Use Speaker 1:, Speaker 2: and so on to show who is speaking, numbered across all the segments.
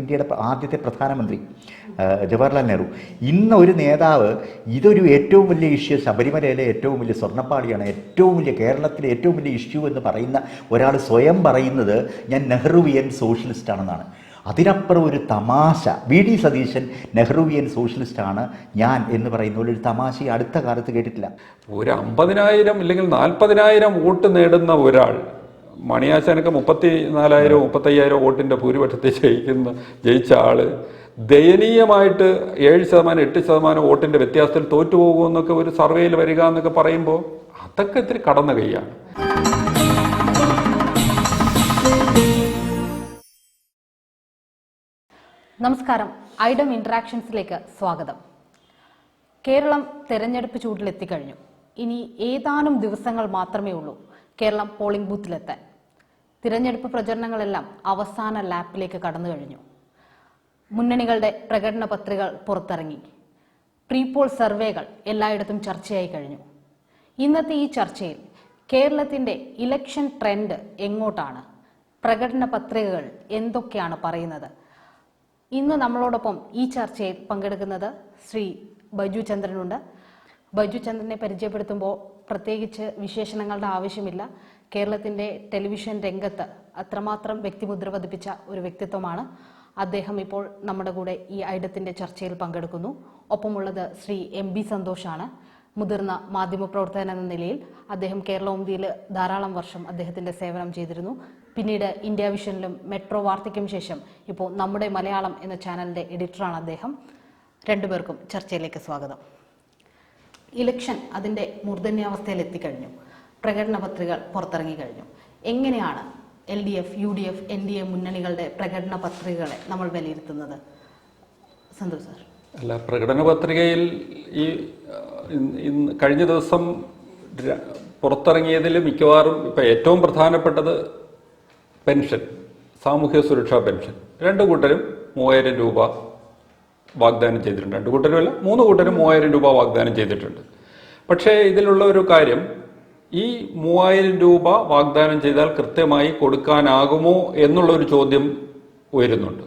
Speaker 1: ഇന്ത്യയുടെ ആദ്യത്തെ പ്രധാനമന്ത്രി ജവഹർലാൽ നെഹ്റു. ഇന്ന് ഒരു നേതാവ് ഇതൊരു ഏറ്റവും വലിയ ഇഷ്യൂ, ശബരിമലയിലെ ഏറ്റവും വലിയ സ്വർണ്ണപ്പാളിയാണ്, ഏറ്റവും വലിയ കേരളത്തിലെ ഏറ്റവും വലിയ ഇഷ്യൂ എന്ന് പറയുന്ന ഒരാൾ സ്വയം പറയുന്നത് ഞാൻ നെഹ്റുവിയൻ സോഷ്യലിസ്റ്റ് ആണെന്നാണ്. അതിനപ്പുറം ഒരു തമാശ. V D Satheesan Nehruvian socialist ആണ് ഞാൻ എന്ന് പറയുന്ന ഒരു തമാശ അടുത്ത കാലത്ത് കേട്ടിട്ടില്ല.
Speaker 2: ഒരു 50,000 അല്ലെങ്കിൽ 40,000 വോട്ട് നേടുന്ന ഒരാൾ, മണിയാശാനൊക്കെ 34,000 35,000 വോട്ടിന്റെ ഭൂരിപക്ഷത്തിൽ ജയിച്ച ആള് ദയനീയമായിട്ട് 7% 8% വോട്ടിന്റെ വ്യത്യാസത്തിൽ തോറ്റുപോകുമെന്നൊക്കെ ഒരു സർവേയിൽ വരിക എന്നൊക്കെ പറയുമ്പോൾ അതൊക്കെ ഇത്തിരി കടന്ന കൈയാണ്.
Speaker 3: നമസ്കാരം, ഐഡം ഇന്ററാക്ഷൻസിലേക്ക് സ്വാഗതം. കേരളം തെരഞ്ഞെടുപ്പ് ചൂടിലെത്തിക്കഴിഞ്ഞു. ഇനി ഏതാനും ദിവസങ്ങൾ മാത്രമേ ഉള്ളൂ കേരളം പോളിംഗ് ബൂത്തിലെത്താൻ. തിരഞ്ഞെടുപ്പ് പ്രചരണങ്ങളെല്ലാം അവസാന ലാപ്പിലേക്ക് കടന്നു കഴിഞ്ഞു. മുന്നണികളുടെ പ്രകടന പത്രികകൾ പുറത്തിറങ്ങി. പ്രീപോൾ സർവേകൾ എല്ലായിടത്തും ചർച്ചയായി കഴിഞ്ഞു. ഇന്നത്തെ ഈ ചർച്ചയിൽ കേരളത്തിന്റെ ഇലക്ഷൻ ട്രെൻഡ് എങ്ങോട്ടാണ്, പ്രകടന പത്രികകൾ എന്തൊക്കെയാണ് പറയുന്നത്? ഇന്ന് നമ്മളോടൊപ്പം ഈ ചർച്ചയിൽ പങ്കെടുക്കുന്നത് ശ്രീ ബൈജു ചന്ദ്രനുണ്ട്. ബൈജു ചന്ദ്രനെ പരിചയപ്പെടുത്തുമ്പോൾ പ്രത്യേകിച്ച് വിശേഷണങ്ങളുടെ ആവശ്യമില്ല. കേരളത്തിൻ്റെ ടെലിവിഷൻ രംഗത്ത് അത്രമാത്രം വ്യക്തിമുദ്ര പതിപ്പിച്ച ഒരു വ്യക്തിത്വമാണ് അദ്ദേഹം. ഇപ്പോൾ നമ്മുടെ കൂടെ ഈ ഐഡത്തിൻ്റെ ചർച്ചയിൽ പങ്കെടുക്കുന്നു. ഒപ്പമുള്ളത് ശ്രീ എം ബി സന്തോഷാണ്. മുതിർന്ന മാധ്യമപ്രവർത്തകൻ എന്ന നിലയിൽ അദ്ദേഹം കേരളോന്തിയിൽ ധാരാളം വർഷം അദ്ദേഹത്തിൻ്റെ സേവനം ചെയ്തിരുന്നു. പിന്നീട് ഇന്ത്യ വിഷനിലും മെട്രോ വാർത്തയ്ക്കും ശേഷം ഇപ്പോൾ നമ്മുടെ മലയാളം എന്ന ചാനലിൻ്റെ എഡിറ്ററാണ് അദ്ദേഹം. രണ്ടുപേർക്കും ചർച്ചയിലേക്ക് സ്വാഗതം. ഇലക്ഷൻ അതിൻ്റെ മൂർധന്യാവസ്ഥയിൽ എത്തിക്കഴിഞ്ഞു. പ്രകടന പത്രികകൾ പുറത്തിറങ്ങി കഴിഞ്ഞു. എങ്ങനെയാണ് LDF, UDF, NDA മുന്നണികളുടെ പ്രകടന പത്രികകളെ നമ്മൾ വിലയിരുത്തുന്നത്? സന്തോഷ് സാർ.
Speaker 2: അല്ല, പ്രകടന പത്രികയിൽ ഈ കഴിഞ്ഞ ദിവസം പുറത്തിറങ്ങിയതിൽ മിക്കവാറും ഇപ്പം ഏറ്റവും പ്രധാനപ്പെട്ടത് പെൻഷൻ, സാമൂഹ്യ സുരക്ഷാ പെൻഷൻ. 2 കൂട്ടരും 3,000 രൂപ വാഗ്ദാനം ചെയ്തിട്ടുണ്ട്. 2 കൂട്ടരുമല്ല, 3 കൂട്ടരും 3,000 രൂപ വാഗ്ദാനം ചെയ്തിട്ടുണ്ട്. പക്ഷേ ഇതിലുള്ള ഒരു കാര്യം, ഈ 3,000 രൂപ വാഗ്ദാനം ചെയ്താൽ കൃത്യമായി കൊടുക്കാനാകുമോ എന്നുള്ളൊരു ചോദ്യം ഉയരുന്നുണ്ട്.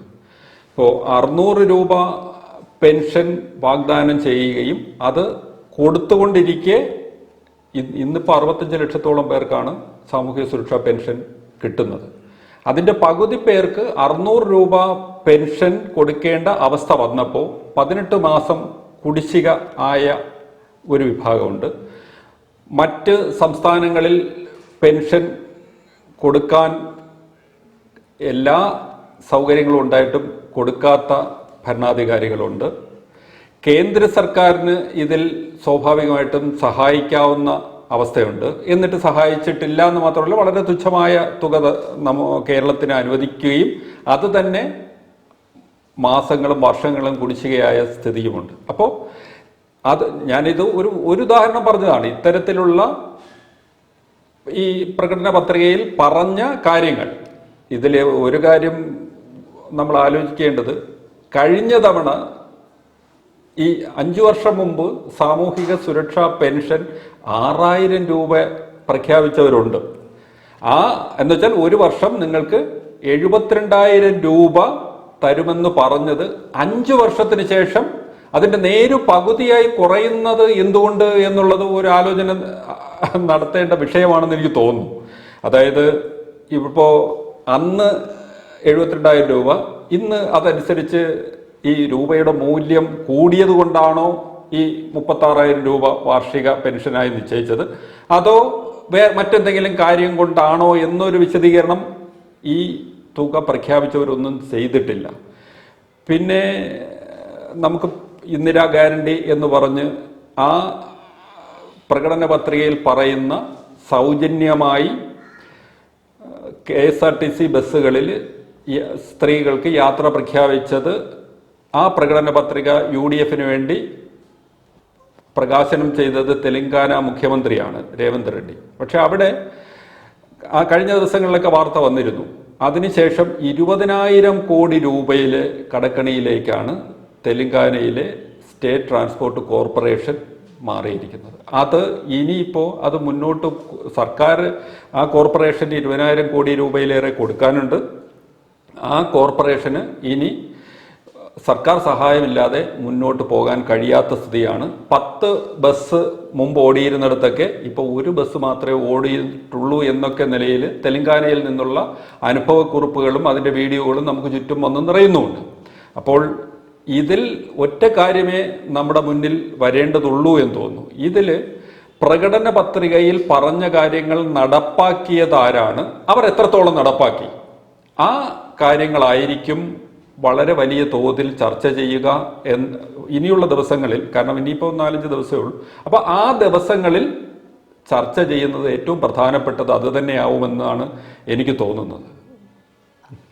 Speaker 2: ഇപ്പോൾ 600 രൂപ പെൻഷൻ വാഗ്ദാനം ചെയ്യുകയും അത് കൊടുത്തുകൊണ്ടിരിക്കെ ഇന്നിപ്പോൾ 65 ലക്ഷത്തോളം പേർക്കാണ് സാമൂഹ്യ സുരക്ഷാ പെൻഷൻ കിട്ടുന്നത്. അതിൻ്റെ പകുതി പേർക്ക് 600 രൂപ പെൻഷൻ കൊടുക്കേണ്ട അവസ്ഥ വന്നപ്പോൾ 18 മാസം കുടിശ്ശിക ആയ ഒരു വിഭാഗമുണ്ട്. മറ്റ് സംസ്ഥാനങ്ങളിൽ പെൻഷൻ കൊടുക്കാൻ എല്ലാ സൗകര്യങ്ങളും ഉണ്ടായിട്ടും കൊടുക്കാത്ത ഭരണാധികാരികളുണ്ട്. കേന്ദ്ര സർക്കാരിന് ഇതിൽ സ്വാഭാവികമായിട്ടും സഹായിക്കാവുന്ന അവസ്ഥയുണ്ട്. എന്നിട്ട് സഹായിച്ചിട്ടില്ല എന്ന് മാത്രമല്ല, വളരെ തുച്ഛമായ തുക കേരളത്തിന് അനുവദിക്കുകയും അത് തന്നെ മാസങ്ങളും വർഷങ്ങളും കുടിശ്ശികയായ സ്ഥിതിയുമുണ്ട്. അപ്പോൾ ഞാനിത് ഒരു ഉദാഹരണം പറഞ്ഞതാണ്. ഇത്തരത്തിലുള്ള ഈ പ്രകടന പത്രികയിൽ പറഞ്ഞ കാര്യങ്ങൾ, ഇതിൽ ഒരു കാര്യം നമ്മൾ ആലോചിക്കേണ്ടത്, കഴിഞ്ഞ തവണ ഈ 5 വർഷം മുമ്പ് സാമൂഹിക സുരക്ഷാ പെൻഷൻ 6,000 രൂപ പ്രഖ്യാപിച്ചവരുണ്ട്. എന്നുവെച്ചാൽ ഒരു വർഷം നിങ്ങൾക്ക് 72,000 രൂപ തരുമെന്ന് പറഞ്ഞത് 5 വർഷത്തിന് ശേഷം അതിൻ്റെ നേരു പകുതിയായി കുറയുന്നത് എന്തുകൊണ്ട് എന്നുള്ളത് ഒരു ആലോചന നടത്തേണ്ട വിഷയമാണെന്ന് എനിക്ക് തോന്നുന്നു. അതായത് ഇപ്പോൾ അന്ന് 72,000 രൂപ, ഇന്ന് അതനുസരിച്ച് ഈ രൂപയുടെ മൂല്യം കൂടിയത് കൊണ്ടാണോ ഈ 36,000 രൂപ വാർഷിക പെൻഷനായി നിശ്ചയിച്ചത്, അതോ മറ്റെന്തെങ്കിലും കാര്യം കൊണ്ടാണോ എന്നൊരു വിശദീകരണം ഈ തുക പ്രഖ്യാപിച്ചവരൊന്നും ചെയ്തിട്ടില്ല. പിന്നെ നമുക്ക് ഇന്ദിരാ ഗ്യാരണ്ടി എന്ന് പറഞ്ഞ് ആ പ്രകടന പത്രികയിൽ പറയുന്ന സൗജന്യമായി KSRTC ബസ്സുകളിൽ സ്ത്രീകൾക്ക് യാത്ര പ്രഖ്യാപിച്ചത് ആ പ്രകടന പത്രിക UDFന് വേണ്ടി പ്രകാശനം ചെയ്തത് തെലങ്കാന മുഖ്യമന്ത്രിയാണ്, രേവന്ത് റെഡ്ഡി. പക്ഷെ അവിടെ ആ കഴിഞ്ഞ ദിവസങ്ങളിലൊക്കെ വാർത്ത വന്നിരുന്നു. അതിനുശേഷം 20,000 കോടി രൂപയിലെ കടക്കണിയിലേക്കാണ് തെലങ്കാനയിലെ സ്റ്റേറ്റ് ട്രാൻസ്പോർട്ട് കോർപ്പറേഷൻ മാറിയിരിക്കുന്നത്. അത് ഇനിയിപ്പോൾ അത് മുന്നോട്ട് സർക്കാർ ആ കോർപ്പറേഷന് 20,000 കോടി രൂപയിലേറെ കൊടുക്കാനുണ്ട്. ആ കോർപ്പറേഷന് ഇനി സർക്കാർ സഹായമില്ലാതെ മുന്നോട്ട് പോകാൻ കഴിയാത്ത സ്ഥിതിയാണ്. 10 ബസ് മുമ്പ് ഓടിയിരുന്നിടത്തൊക്കെ ഇപ്പോൾ 1 ബസ് മാത്രമേ ഓടിയിട്ടുള്ളൂ എന്നൊക്കെ നിലയിൽ തെലങ്കാനയിൽ നിന്നുള്ള അനുഭവക്കുറിപ്പുകളും അതിൻ്റെ വീഡിയോകളും നമുക്ക് ചുറ്റും വന്ന് നിറയുന്നുമുണ്ട്. അപ്പോൾ ഇതിൽ ഒറ്റ കാര്യമേ നമ്മുടെ മുന്നിൽ വരേണ്ടതുള്ളൂ എന്ന് തോന്നുന്നു. ഇതിൽ പ്രകടന പത്രികയിൽ പറഞ്ഞ കാര്യങ്ങൾ നടപ്പാക്കിയതാരാണ്, അവർ എത്രത്തോളം നടപ്പാക്കി, ആ കാര്യങ്ങളായിരിക്കും വളരെ വലിയ തോതിൽ ചർച്ച ചെയ്യുക ഇനിയുള്ള ദിവസങ്ങളിൽ. കാരണം ഇനിയിപ്പോൾ 4-5 ദിവസമേ ഉള്ളൂ. അപ്പോൾ ആ ദിവസങ്ങളിൽ ചർച്ച ചെയ്യുന്നത് ഏറ്റവും പ്രധാനപ്പെട്ടത് അത് തന്നെയാവുമെന്നാണ് എനിക്ക് തോന്നുന്നത്.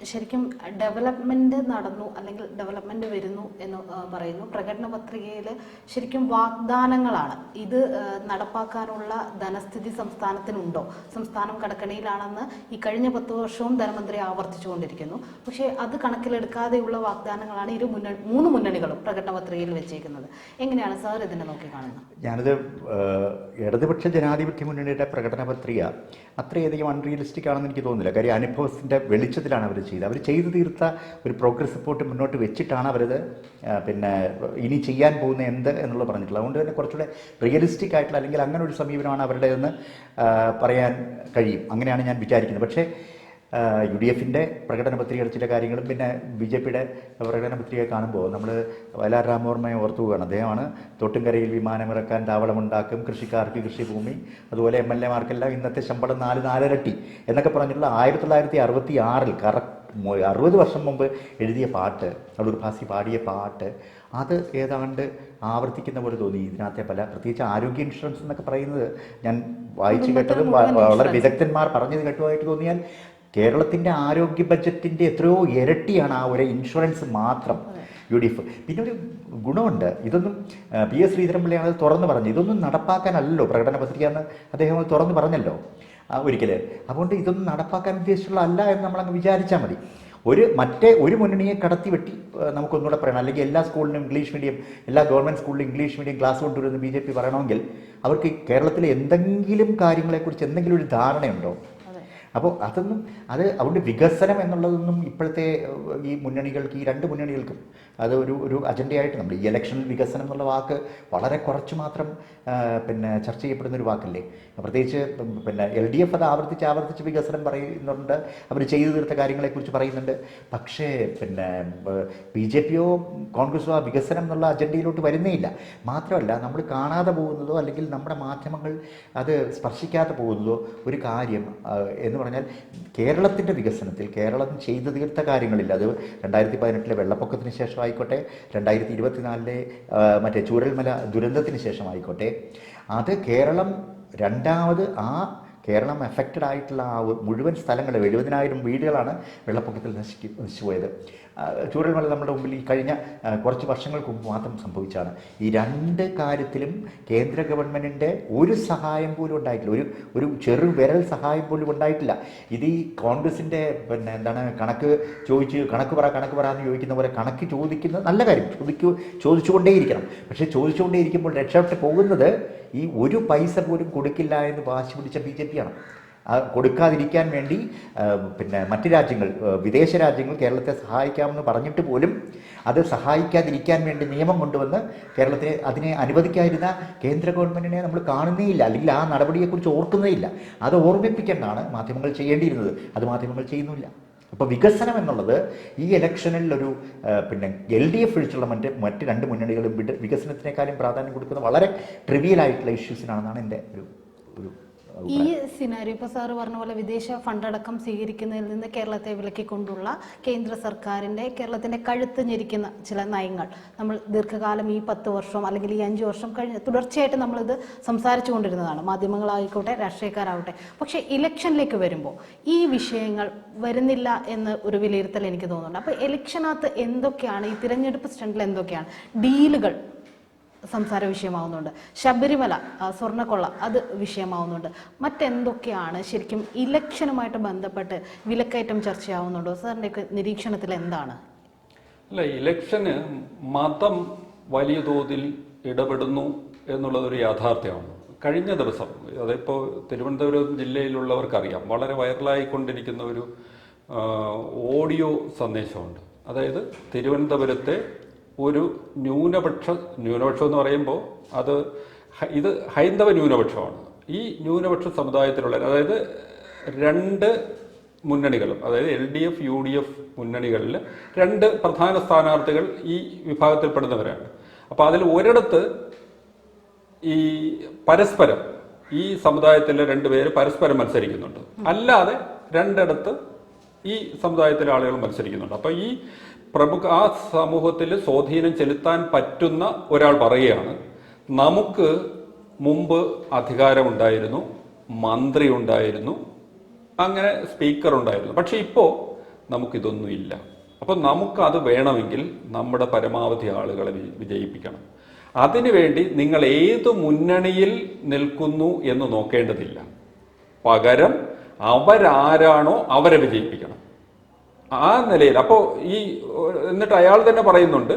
Speaker 3: ശരിക്കും ഡെവലപ്മെന്റ് നടന്നു അല്ലെങ്കിൽ ഡെവലപ്മെന്റ് വരുന്നു എന്ന് പറയുന്നു. പ്രകടന പത്രികയിൽ ശരിക്കും വാഗ്ദാനങ്ങളാണ്. ഇത് നടപ്പാക്കാനുള്ള ധനസ്ഥിതി സംസ്ഥാനത്തിനുണ്ടോ? സംസ്ഥാനം കടക്കണിയിലാണെന്ന് ഈ കഴിഞ്ഞ 10 വർഷവും ധനമന്ത്രി ആവർത്തിച്ചുകൊണ്ടിരിക്കുന്നു. പക്ഷേ അത് കണക്കിലെടുക്കാതെയുള്ള വാഗ്ദാനങ്ങളാണ് 3 മുന്നണികളും പ്രകടന പത്രികയിൽ വെച്ചേക്കുന്നത്. എങ്ങനെയാണ് സാർ ഇതിനെ നോക്കിക്കാണുന്നത്?
Speaker 1: ഞാനത് ഇടതുപക്ഷ ജനാധിപത്യ മുന്നണിയുടെ പ്രകടന പത്രിക അത്രയധികം അൺറിയലിസ്റ്റിക് ആണെന്ന് എനിക്ക് തോന്നുന്നില്ല. കാര്യം അനുഭവത്തിൻ്റെ വെളിച്ചത്തിലാണ് അവർ ചെയ്തത്. അവർ ചെയ്തു തീർത്ത ഒരു പ്രോഗ്രസ് റിപ്പോർട്ട് മുന്നോട്ട് വെച്ചിട്ടാണ് അവരത് ഇനി ചെയ്യാൻ പോകുന്ന എന്ത് എന്നുള്ളത് പറഞ്ഞിട്ടുള്ളത്. അതുകൊണ്ട് തന്നെ കുറച്ചുകൂടെ റിയലിസ്റ്റിക് ആയിട്ടുള്ള അല്ലെങ്കിൽ അങ്ങനെ ഒരു സമീപനമാണ് അവരുടെ എന്ന് പറയാൻ കഴിയും. അങ്ങനെയാണ് ഞാൻ വിചാരിക്കുന്നത്. പക്ഷേ UDFിൻ്റെ പ്രകടന പത്രികയുടെ ചില കാര്യങ്ങളും പിന്നെ BJPയുടെ പ്രകടന പത്രിക കാണുമ്പോൾ നമ്മൾ വയലാർ രാമവർമ്മയെ ഓർത്തു പോവുകയാണ്. അദ്ദേഹമാണ് തൊട്ടുംകരയിൽ വിമാനമിറക്കാൻ താവളമുണ്ടാക്കും, കൃഷിക്കാർക്ക് കൃഷിഭൂമി, അതുപോലെ MLA-മാർക്കെല്ലാം ഇന്നത്തെ ശമ്പളം 4 ഇരട്ടി എന്നൊക്കെ പറഞ്ഞിട്ടുള്ള 1966 കറക്റ്റ് 60 വർഷം മുമ്പ് എഴുതിയ പാട്ട്, അടൂർ ഭാസി പാടിയ പാട്ട്, അത് ഏതാണ്ട് ആവർത്തിക്കുന്ന പോലെ തോന്നി. ഇതിനകത്തെ പ്രത്യേകിച്ച് ആരോഗ്യ ഇൻഷുറൻസ് എന്നൊക്കെ പറയുന്നത് ഞാൻ വായിച്ചു കേട്ടതും വളരെ വിദഗ്ധന്മാർ പറഞ്ഞത് കേട്ടുമായിട്ട് തോന്നിയാൽ കേരളത്തിൻ്റെ ആരോഗ്യ ബഡ്ജറ്റിൻ്റെ എത്രയോ ഇരട്ടിയാണ് ആ ഒരു ഇൻഷുറൻസ് മാത്രം UDF. പിന്നെ ഒരു ഗുണമുണ്ട്, ഇതൊന്നും PS ശ്രീധരൻപിള്ളയാണ് അത് തുറന്ന് പറഞ്ഞു, ഇതൊന്നും നടപ്പാക്കാനല്ലോ പ്രകടന പത്രിക എന്ന് അദ്ദേഹം അത് തുറന്ന് പറഞ്ഞല്ലോ ഒരിക്കൽ. അതുകൊണ്ട് ഇതൊന്നും നടപ്പാക്കാൻ ഉദ്ദേശിച്ചുള്ള അല്ല എന്ന് നമ്മളങ്ങ് വിചാരിച്ചാൽ മതി. ഒരു മുന്നണിയെ കടത്തി വെട്ടി നമുക്കൊന്നുകൂടെ പറയണം. അല്ലെങ്കിൽ എല്ലാ സ്കൂളിനും ഇംഗ്ലീഷ് മീഡിയം, എല്ലാ ഗവൺമെൻറ് സ്കൂളിലും ഇംഗ്ലീഷ് മീഡിയം ക്ലാസ് കൊണ്ടുവരുന്ന BJP പറയണമെങ്കിൽ അവർക്ക് കേരളത്തിലെ എന്തെങ്കിലും കാര്യങ്ങളെക്കുറിച്ച് എന്തെങ്കിലും ഒരു ധാരണയുണ്ടോ? അപ്പോൾ അതുകൊണ്ട് വികസനം എന്നുള്ളതൊന്നും ഇപ്പോഴത്തെ ഈ മുന്നണികൾക്ക്, ഈ 2 മുന്നണികൾക്കും അത് ഒരു അജണ്ടയായിട്ട് നമ്മൾ ഈ ഇലക്ഷനിൽ വികസനം എന്നുള്ള വാക്ക് വളരെ കുറച്ച് മാത്രം ചർച്ച ചെയ്യപ്പെടുന്ന ഒരു വാക്കല്ലേ. പ്രത്യേകിച്ച് LDF അത് ആവർത്തിച്ച് വികസനം പറയുന്നുണ്ട്, അവർ ചെയ്തു തീർത്ത കാര്യങ്ങളെക്കുറിച്ച് പറയുന്നുണ്ട്. പക്ഷേ BJPയോ കോൺഗ്രസോ ആ വികസനം എന്നുള്ള അജണ്ടയിലോട്ട് വരുന്നേ ഇല്ല. മാത്രമല്ല നമ്മൾ കാണാതെ പോകുന്നതോ അല്ലെങ്കിൽ നമ്മുടെ മാധ്യമങ്ങൾ അത് സ്പർശിക്കാതെ പോകുന്നതോ ഒരു കാര്യം എന്ന് പറഞ്ഞാൽ കേരളത്തിൻ്റെ വികസനത്തിൽ കേരളം ചെയ്തു തീർത്ത കാര്യങ്ങളില്ല. അത് 2018 വെള്ളപ്പൊക്കത്തിന് ശേഷമായിക്കോട്ടെ, 2024 മറ്റേ ചൂരൽമല ദുരന്തത്തിന് ശേഷമായിക്കോട്ടെ, അത് കേരളം രണ്ടാമത് കേരളം എഫക്റ്റഡ് ആയിട്ടുള്ള മുഴുവൻ സ്ഥലങ്ങൾ 70,000 വീടുകളാണ് വെള്ളപ്പൊക്കത്തിൽ നശിച്ചുപോയത്. ചൂരൽമല നമ്മുടെ മുമ്പിൽ ഈ കഴിഞ്ഞ കുറച്ച് വർഷങ്ങൾക്ക് മുമ്പ് മാത്രം സംഭവിച്ചാണ്. ഈ 2 കാര്യത്തിലും കേന്ദ്ര ഗവൺമെൻറ്റിൻ്റെ ഒരു സഹായം പോലും ഉണ്ടായിട്ടില്ല, ഒരു ചെറുവിരൽ സഹായം പോലും ഉണ്ടായിട്ടില്ല. ഇത് ഈ കോൺഗ്രസിൻ്റെ കണക്ക് പറ എന്ന് ചോദിക്കുന്ന പോലെ കണക്ക് ചോദിക്കുന്നത് നല്ല കാര്യം, ചോദിച്ചുകൊണ്ടേയിരിക്കണം. പക്ഷേ ചോദിച്ചുകൊണ്ടേയിരിക്കുമ്പോൾ രക്ഷപ്പെട്ട് പോകുന്നത് ഈ ഒരു പൈസ പോലും കൊടുക്കില്ല എന്ന് വാശി പിടിച്ച BJPയാണ്. കൊടുക്കാതിരിക്കാൻ വേണ്ടി മറ്റ് രാജ്യങ്ങൾ, വിദേശ രാജ്യങ്ങൾ കേരളത്തെ സഹായിക്കാമെന്ന് പറഞ്ഞിട്ട് പോലും അത് സഹായിക്കാതിരിക്കാൻ വേണ്ടി നിയമം കൊണ്ടുവന്ന് കേരളത്തെ അതിനെ അനുവദിക്കാതിരുന്ന കേന്ദ്ര ഗവൺമെൻറ്റിനെ നമ്മൾ കാണുന്നേയില്ല, അല്ലെങ്കിൽ ആ നടപടിയെക്കുറിച്ച് ഓർക്കുന്നേയില്ല. അത് ഓർമ്മിപ്പിക്കേണ്ടതാണ് മാധ്യമങ്ങൾ ചെയ്യേണ്ടിയിരുന്നത്. അത് മാധ്യമങ്ങൾ ചെയ്യുന്നില്ല. അപ്പോൾ വികസനം എന്നുള്ളത് ഈ ഇലക്ഷനിൽ ഒരു LDF ഒഴിച്ചുള്ള മറ്റ് 2 മുന്നണികളും വികസനത്തിനേക്കാളും പ്രാധാന്യം കൊടുക്കുന്ന വളരെ ട്രിവിയലായിട്ടുള്ള ഇഷ്യൂസിനാണെന്നാണ് എൻ്റെ ഒരു
Speaker 3: ഈ സിനാരിയോ ഇപ്പോൾ സാറ് പറഞ്ഞ പോലെ വിദേശ ഫണ്ടടക്കം സ്വീകരിക്കുന്നതിൽ നിന്ന് കേരളത്തെ വിലക്കിക്കൊണ്ടുള്ള കേന്ദ്ര സർക്കാരിൻ്റെ കേരളത്തിൻ്റെ കഴുത്ത് ഞെരിക്കുന്ന ചില നയങ്ങൾ നമ്മൾ ദീർഘകാലം ഈ 10 വർഷം അല്ലെങ്കിൽ ഈ 5 വർഷം കഴിഞ്ഞ് തുടർച്ചയായിട്ട് നമ്മളിത് സംസാരിച്ചു കൊണ്ടിരുന്നതാണ്, മാധ്യമങ്ങളായിക്കോട്ടെ രാഷ്ട്രീയക്കാരാവട്ടെ. പക്ഷേ ഇലക്ഷനിലേക്ക് വരുമ്പോൾ ഈ വിഷയങ്ങൾ വരുന്നില്ല എന്ന് ഒരു വിലയിരുത്തൽ എനിക്ക് തോന്നുന്നുണ്ട്. അപ്പോൾ ഇലക്ഷനകത്ത് എന്തൊക്കെയാണ്, ഈ തിരഞ്ഞെടുപ്പ് സ്റ്റണ്ടിൽ എന്തൊക്കെയാണ് ഡീലുകൾ സംസാര വിഷയമാവുന്നുണ്ട്, ശബരിമല സ്വർണ്ണക്കൊള്ള അത് വിഷയമാവുന്നുണ്ട്, മറ്റെന്തൊക്കെയാണ് ശരിക്കും ഇലക്ഷനുമായിട്ട് ബന്ധപ്പെട്ട് വിലക്കയറ്റം ചർച്ചയാവുന്നുണ്ടോ? സാറിൻ്റെയൊക്കെ നിരീക്ഷണത്തിൽ എന്താണ്?
Speaker 2: അല്ല, ഇലക്ഷന് മതം വലിയ തോതിൽ ഇടപെടുന്നു എന്നുള്ളതൊരു യാഥാർത്ഥ്യമാണ്. കഴിഞ്ഞ ദിവസം, അതിപ്പോൾ തിരുവനന്തപുരം ജില്ലയിലുള്ളവർക്കറിയാം, വളരെ വൈറലായിക്കൊണ്ടിരിക്കുന്ന ഒരു ഓഡിയോ സന്ദേശമുണ്ട്. അതായത് തിരുവനന്തപുരത്തെ ഒരു ന്യൂനപക്ഷം എന്ന് പറയുമ്പോൾ ഇത് ഹൈന്ദവ ന്യൂനപക്ഷമാണ്. ഈ ന്യൂനപക്ഷ സമുദായത്തിലുള്ള, അതായത് രണ്ട് മുന്നണികളും, അതായത് LDF UDF മുന്നണികളിൽ രണ്ട് പ്രധാന സ്ഥാനാർത്ഥികൾ ഈ വിഭാഗത്തിൽപ്പെടുന്നവരാണ്. അപ്പോൾ അതിൽ ഒരിടത്ത് ഈ പരസ്പരം ഈ സമുദായത്തിലെ രണ്ടുപേര് പരസ്പരം മത്സരിക്കുന്നുണ്ട്, അല്ലാതെ രണ്ടിടത്ത് ഈ സമുദായത്തിലെ ആളുകൾ മത്സരിക്കുന്നുണ്ട്. അപ്പോൾ ഈ ആ സമൂഹത്തിൽ സ്വാധീനം ചെലുത്താൻ പറ്റുന്ന ഒരാൾ പറയുകയാണ്, നമുക്ക് മുമ്പ് അധികാരമുണ്ടായിരുന്നു, മന്ത്രി ഉണ്ടായിരുന്നു, അങ്ങനെ സ്പീക്കർ ഉണ്ടായിരുന്നു, പക്ഷെ ഇപ്പോൾ നമുക്കിതൊന്നുമില്ല. അപ്പോൾ നമുക്കത് വേണമെങ്കിൽ നമ്മുടെ പരമാവധി ആളുകളെ വിജയിപ്പിക്കണം. അതിനുവേണ്ടി നിങ്ങൾ ഏത് മുന്നണിയിൽ നിൽക്കുന്നു എന്ന് നോക്കേണ്ടതില്ല, പകരം അവരാരാണോ അവരെ വിജയിപ്പിക്കണം. ആ നിലയിൽ അപ്പോൾ എന്നിട്ട് അയാൾ തന്നെ പറയുന്നുണ്ട്,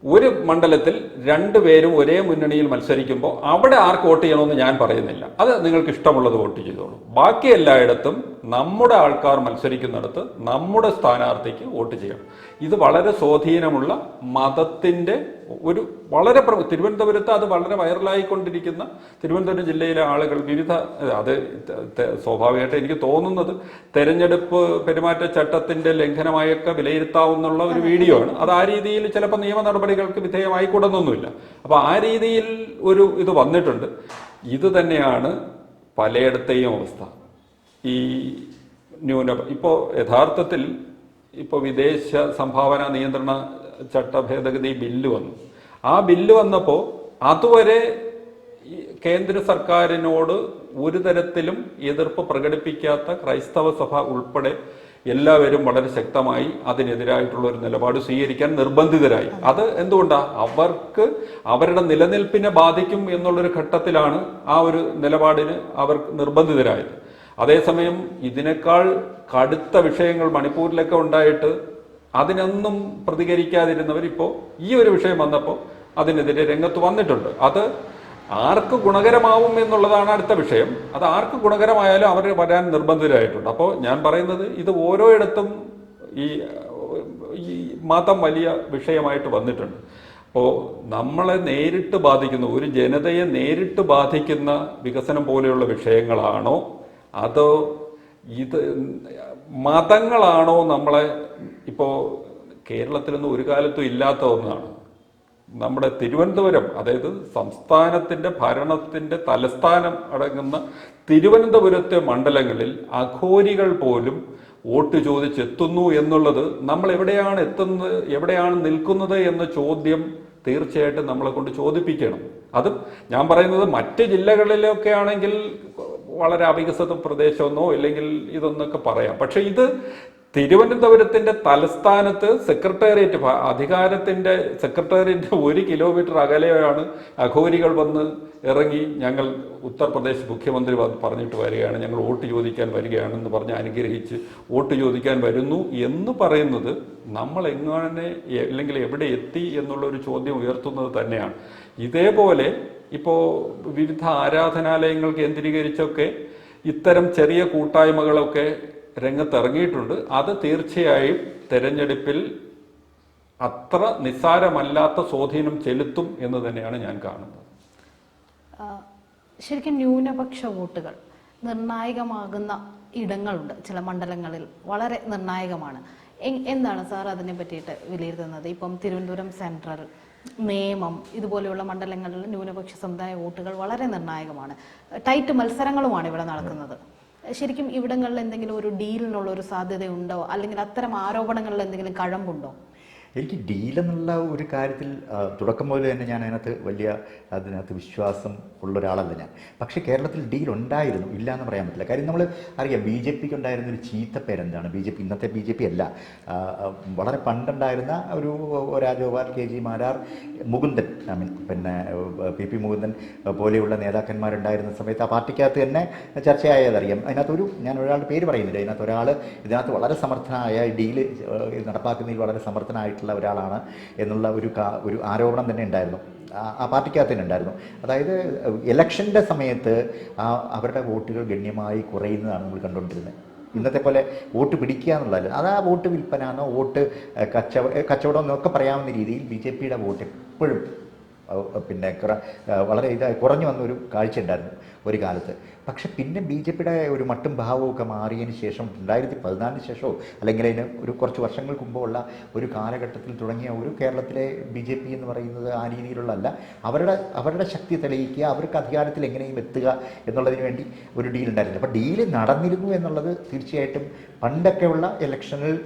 Speaker 2: ഒരു മണ്ഡലത്തിൽ രണ്ടുപേരും ഒരേ മുന്നണിയിൽ മത്സരിക്കുമ്പോൾ അവിടെ ആർക്ക് വോട്ട് ചെയ്യണമെന്ന് ഞാൻ പറയുന്നില്ല, അത് നിങ്ങൾക്ക് ഇഷ്ടമുള്ളത് വോട്ട് ചെയ്തോളൂ. ബാക്കി എല്ലായിടത്തും നമ്മുടെ ആൾക്കാർ മത്സരിക്കുന്നിടത്ത് നമ്മുടെ സ്ഥാനാർത്ഥിക്ക് വോട്ട് ചെയ്യണം. ഇത് വളരെ സ്വാധീനമുള്ള മതത്തിൻ്റെ ഒരു വളരെ തിരുവനന്തപുരത്ത് അത് വളരെ വൈറലായിക്കൊണ്ടിരിക്കുന്ന തിരുവനന്തപുരം ജില്ലയിലെ ആളുകൾ അത് സ്വാഭാവികമായിട്ട് എനിക്ക് തോന്നുന്നത് തെരഞ്ഞെടുപ്പ് പെരുമാറ്റച്ചട്ടത്തിന്റെ ലംഘനമായൊക്കെ വിലയിരുത്താവുന്ന ഒരു വീഡിയോ ആണ്. അത് ആ രീതിയിൽ ചിലപ്പോൾ നിയമ നടപടികൾക്ക് വിധേയമായിക്കൂടുന്നൊന്നുമില്ല. അപ്പോൾ ആ രീതിയിൽ ഇത് വന്നിട്ടുണ്ട്. ഇത് തന്നെയാണ് പലയിടത്തെയും അവസ്ഥ. ഈ ഇപ്പോൾ യഥാർത്ഥത്തിൽ ഇപ്പോൾ വിദേശ സംഭാവന നിയന്ത്രണ ചട്ട ഭേദഗതി ബില്ല് വന്നു. ആ ബില്ല് വന്നപ്പോൾ അതുവരെ കേന്ദ്ര സർക്കാരിനോട് ഒരു തരത്തിലും എതിർപ്പ് പ്രകടിപ്പിക്കാത്ത ക്രൈസ്തവ സഭ ഉൾപ്പെടെ എല്ലാവരും വളരെ ശക്തമായി അതിനെതിരായിട്ടുള്ള ഒരു നിലപാട് സ്വീകരിക്കാൻ നിർബന്ധിതരായി. അത് എന്തുകൊണ്ടാണ്? അവർക്ക് അവരുടെ നിലനിൽപ്പിനെ ബാധിക്കും എന്നുള്ളൊരു ഘട്ടത്തിലാണ് ആ ഒരു നിലപാടിന് അവർ നിർബന്ധിതരായത്. അതേസമയം ഇതിനേക്കാൾ കടുത്ത വിഷയങ്ങൾ മണിപ്പൂരിലൊക്കെ ഉണ്ടായിട്ട് അതിനൊന്നും പ്രതികരിക്കാതിരുന്നവർ ഇപ്പോൾ ഈ ഒരു വിഷയം വന്നപ്പോൾ അതിനെതിരെ രംഗത്ത് വന്നിട്ടുണ്ട്. അത് ആർക്ക് ഗുണകരമാവും എന്നുള്ളതാണ് അടുത്ത വിഷയം. അത് ആർക്ക് ഗുണകരമായാലും അവർ വരാൻ നിർബന്ധിതരായിട്ടുണ്ട്. അപ്പോൾ ഞാൻ പറയുന്നത് ഇത് ഓരോയിടത്തും ഈ മതം വലിയ വിഷയമായിട്ട് വന്നിട്ടുണ്ട്. അപ്പോൾ നമ്മളെ നേരിട്ട് ബാധിക്കുന്ന, ഒരു ജനതയെ നേരിട്ട് ബാധിക്കുന്ന വികസനം പോലെയുള്ള വിഷയങ്ങളാണോ അതോ മതങ്ങളാണോ നമ്മളെ? ഇപ്പോൾ കേരളത്തിലൊന്നും ഒരു കാലത്തും ഇല്ലാത്ത ഒന്നാണ് നമ്മുടെ തിരുവനന്തപുരം, അതായത് സംസ്ഥാനത്തിൻ്റെ ഭരണത്തിൻ്റെ തലസ്ഥാനം അടങ്ങുന്ന തിരുവനന്തപുരത്തെ മണ്ഡലങ്ങളിൽ അഘോരികൾ പോലും വോട്ട് ചോദിച്ചെത്തുന്നു എന്നുള്ളത് നമ്മൾ എവിടെയാണ് നിൽക്കുന്നത് എന്ന ചോദ്യം തീർച്ചയായിട്ടും നമ്മളെ കൊണ്ട് ചോദിപ്പിക്കണം. അതും ഞാൻ പറയുന്നത് മറ്റ് ജില്ലകളിലൊക്കെ ആണെങ്കിൽ വളരെ അവികസിത പ്രദേശമെന്നോ ഇല്ലെങ്കിൽ ഇതൊന്നൊക്കെ പറയാം. പക്ഷെ ഇത് തിരുവനന്തപുരത്തിന്റെ തലസ്ഥാനത്ത് സെക്രട്ടേറിയറ്റ് 1 കിലോമീറ്റർ അകലെയാണ് അഘോരികൾ വന്ന് ഇറങ്ങി, ഞങ്ങൾ ഉത്തർപ്രദേശ് മുഖ്യമന്ത്രി പറഞ്ഞിട്ട് വരികയാണ്, ഞങ്ങൾ വോട്ട് ചോദിക്കാൻ വരികയാണെന്ന് പറഞ്ഞ് അനുഗ്രഹിച്ച് വോട്ട് ചോദിക്കാൻ വരുന്നു എന്ന് പറയുന്നത് നമ്മൾ എങ്ങനെ അല്ലെങ്കിൽ എവിടെ എത്തി എന്നുള്ളൊരു ചോദ്യം ഉയർത്തുന്നത് തന്നെയാണ്. ഇതേപോലെ ഇപ്പോൾ വിവിധ ആരാധനാലയങ്ങൾ കേന്ദ്രീകരിച്ചൊക്കെ ഇത്തരം ചെറിയ കൂട്ടായ്മകളൊക്കെ രംഗത്തിറങ്ങിയിട്ടുണ്ട്. അത് തീർച്ചയായും തെരഞ്ഞെടുപ്പിൽ അത്ര നിസ്സാരമല്ലാത്ത സ്വാധീനം ചെലുത്തും എന്ന് തന്നെയാണ് ഞാൻ കാണുന്നത്.
Speaker 3: ശരിക്കും ന്യൂനപക്ഷ വോട്ടുകൾ നിർണായകമാകുന്ന ഇടങ്ങളുണ്ട്, ചില മണ്ഡലങ്ങളിൽ വളരെ നിർണായകമാണ്. എന്താണ് സാർ അതിനെ പറ്റിയിട്ട് വിലയിരുത്തുന്നത്? ഇപ്പം തിരുവനന്തപുരം സെൻട്രൽ, നേമം ഇതുപോലെയുള്ള മണ്ഡലങ്ങളിൽ ന്യൂനപക്ഷ സമുദായ വോട്ടുകൾ വളരെ നിർണായകമാണ്. ടൈറ്റ് മത്സരങ്ങളുമാണ് ഇവിടെ നടക്കുന്നത്. ശരിക്കും ഇവിടങ്ങളിൽ എന്തെങ്കിലും ഒരു ഡീലിനുള്ള ഒരു സാധ്യതയുണ്ടോ, അല്ലെങ്കിൽ അത്തരം ആരോപണങ്ങളിൽ എന്തെങ്കിലും കഴമ്പുണ്ടോ?
Speaker 1: എനിക്ക് ഡീലെന്നുള്ള ഒരു കാര്യത്തിൽ തുടക്കം മുതൽ തന്നെ ഞാൻ അതിനകത്ത് വിശ്വാസം ഉള്ള ഒരാളല്ല ഞാൻ. പക്ഷേ കേരളത്തിൽ ഡീൽ ഉണ്ടായിരുന്നു, ഇല്ല എന്ന് പറയാൻ പറ്റില്ല. കാര്യം നമ്മൾ അറിയാം, BJPക്ക് ഉണ്ടായിരുന്നൊരു ചീത്തപ്പേരെന്താണ്, BJP ഇന്നത്തെ BJP അല്ല, വളരെ പണ്ടുണ്ടായിരുന്ന ഒരു രാജഗോപാൽ KG മാരാർ, മുകുന്ദൻ, പിന്നെ PP മുകുന്ദൻ പോലെയുള്ള നേതാക്കന്മാരുണ്ടായിരുന്ന സമയത്ത് ആ പാർട്ടിക്കകത്ത് തന്നെ ചർച്ചയായതറിയാം. ഞാൻ ഒരാളുടെ പേര് പറയുന്നില്ല, ഇതിനകത്ത് വളരെ സമർത്ഥനായ ഡീല് നടപ്പാക്കുന്നതിൽ വളരെ സമർത്ഥനായിട്ടുള്ള ഒരാളാണ് എന്നുള്ള ഒരു ആരോപണം തന്നെ ഉണ്ടായിരുന്നു, ആ പാർട്ടിക്കകത്ത് തന്നെ ഉണ്ടായിരുന്നു. അതായത് ഇലക്ഷൻ്റെ സമയത്ത് അവരുടെ വോട്ടുകൾ ഗണ്യമായി കുറയുന്നതാണ് നമ്മൾ കണ്ടുകൊണ്ടിരുന്നത്. ഇന്നത്തെ പോലെ വോട്ട് പിടിക്കുക എന്നുള്ളതല്ല, അത് ആ വോട്ട് വിൽപ്പനാന്നോ വോട്ട് കച്ചവടം എന്നൊക്കെ പറയാവുന്ന രീതിയിൽ BJPയുടെ വോട്ട് എപ്പോഴും പിന്നെ വളരെ കുറഞ്ഞു വന്നൊരു കാഴ്ച ഉണ്ടായിരുന്നു ഒരു കാലത്ത്. പക്ഷെ പിന്നെ BJPയുടെ ഒരു മട്ടും ഭാവവും ഒക്കെ മാറിയതിന് ശേഷം 2014 ശേഷമോ അല്ലെങ്കിൽ അതിന് ഒരു കുറച്ച് വർഷങ്ങൾക്ക് മുമ്പോ ഉള്ള ഒരു കാലഘട്ടത്തിൽ തുടങ്ങിയ ഒരു കേരളത്തിലെ BJP എന്ന് പറയുന്നത് ആ രീതിയിലുള്ളതല്ല. അവരുടെ ശക്തി തെളിയിക്കുക, അവർക്ക് അധികാരത്തിൽ എങ്ങനെയും എത്തുക എന്നുള്ളതിന് വേണ്ടി ഒരു ഡീൽ ഉണ്ടായിരുന്നു. അപ്പോൾ ഡീല് നടന്നിരുന്നു എന്നുള്ളത് തീർച്ചയായിട്ടും പണ്ടൊക്കെയുള്ള ഇലക്ഷനിൽ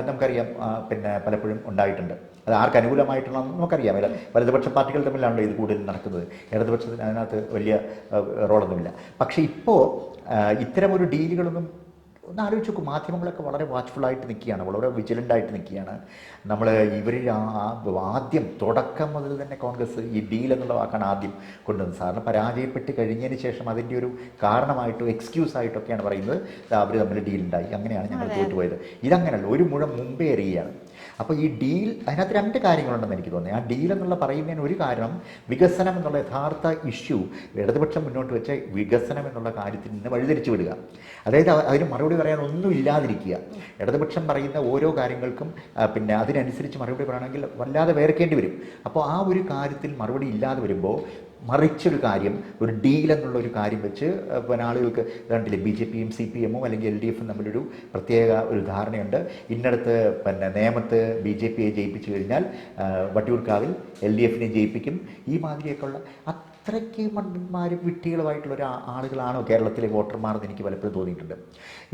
Speaker 1: നമുക്കറിയാം പിന്നെ പലപ്പോഴും ഉണ്ടായിട്ടുണ്ട്. അത് ആർക്ക് അനുകൂലമായിട്ടുള്ള നമുക്കറിയാം. വലതുപക്ഷ പാർട്ടികൾ തമ്മിലാണല്ലോ ഇത് കൂടുതൽ നടക്കുന്നത്, ഇടതുപക്ഷത്തിന് അതിനകത്ത് വലിയ റോളൊന്നുമില്ല. പക്ഷേ ഇപ്പോൾ ഇത്തരം ഒരു ഡീലുകളൊന്നും ഒന്ന് ആലോചിച്ച് നോക്കും. മാധ്യമങ്ങളൊക്കെ വളരെ വാച്ച്ഫുള്ളായിട്ട് നിൽക്കുകയാണ്, വളരെ വിജിലൻ്റായിട്ട് നിൽക്കുകയാണ്. നമ്മൾ ഇവരിൽ ആദ്യം തുടക്കം മുതൽ തന്നെ കോൺഗ്രസ് ഈ ഡീൽ എന്നുള്ള വാക്കാണ് ആദ്യം കൊണ്ടുവന്നത്. സാറിന് പരാജയപ്പെട്ട് കഴിഞ്ഞതിന് ശേഷം അതിൻ്റെ ഒരു കാരണമായിട്ടോ എക്സ്ക്യൂസായിട്ടൊക്കെയാണ് പറയുന്നത് അവർ തമ്മിൽ ഡീലുണ്ടായി, അങ്ങനെയാണ് ഞങ്ങൾ തോറ്റുപോയത്. ഇതങ്ങനെയല്ല, ഒരു മുഴം മുമ്പേ എറിയുകയാണ്. അപ്പോൾ ഈ ഡീൽ അതിനകത്ത് രണ്ട് കാര്യങ്ങളുണ്ടെന്ന് എനിക്ക് തോന്നുന്നത്. ആ ഡീൽ എന്നുള്ള പറയുന്നതിന് ഒരു കാരണം വികസനം എന്നുള്ള യഥാർത്ഥ ഇഷ്യൂ ഇടതുപക്ഷം മുന്നോട്ട് വെച്ച വികസനം എന്നുള്ള കാര്യത്തിൽ നിന്ന് വഴിതിരിച്ചു വിടുക. അതായത് അതിന് മറുപടി പറയാൻ ഒന്നും ഇല്ലാതിരിക്കുക. ഇടതുപക്ഷം പറയുന്ന ഓരോ കാര്യങ്ങൾക്കും പിന്നെ അതിനനുസരിച്ച് മറുപടി പറയണമെങ്കിൽ വല്ലാതെ വേർക്കേണ്ടി വരും. അപ്പോൾ ആ ഒരു കാര്യത്തിൽ മറുപടി ഇല്ലാതെ വരുമ്പോൾ മറിച്ചൊരു കാര്യം, ഒരു ഡീൽ എന്നുള്ള ഒരു കാര്യം വെച്ച് പിന്നെ ആളുകൾക്ക് കണ്ടില്ലേ, BJPയും CPMും അല്ലെങ്കിൽ LDFും തമ്മിലൊരു പ്രത്യേക ഒരു ധാരണയുണ്ട്. ഇന്നടത്ത് പിന്നെ നേമത്ത് BJPയെ ജയിപ്പിച്ചു കഴിഞ്ഞാൽ വട്ടിയൂർക്കാവിൽ LDFിനെ ജയിപ്പിക്കും. ഈ മാതിരിയൊക്കെയുള്ള അത്രയ്ക്ക് മണ്ടന്മാരും വിട്ടികളുമായിട്ടുള്ള ഒരു ആളുകളാണോ കേരളത്തിലെ വോട്ടർമാരെന്ന് എനിക്ക് പലപ്പോഴും തോന്നിയിട്ടുണ്ട്.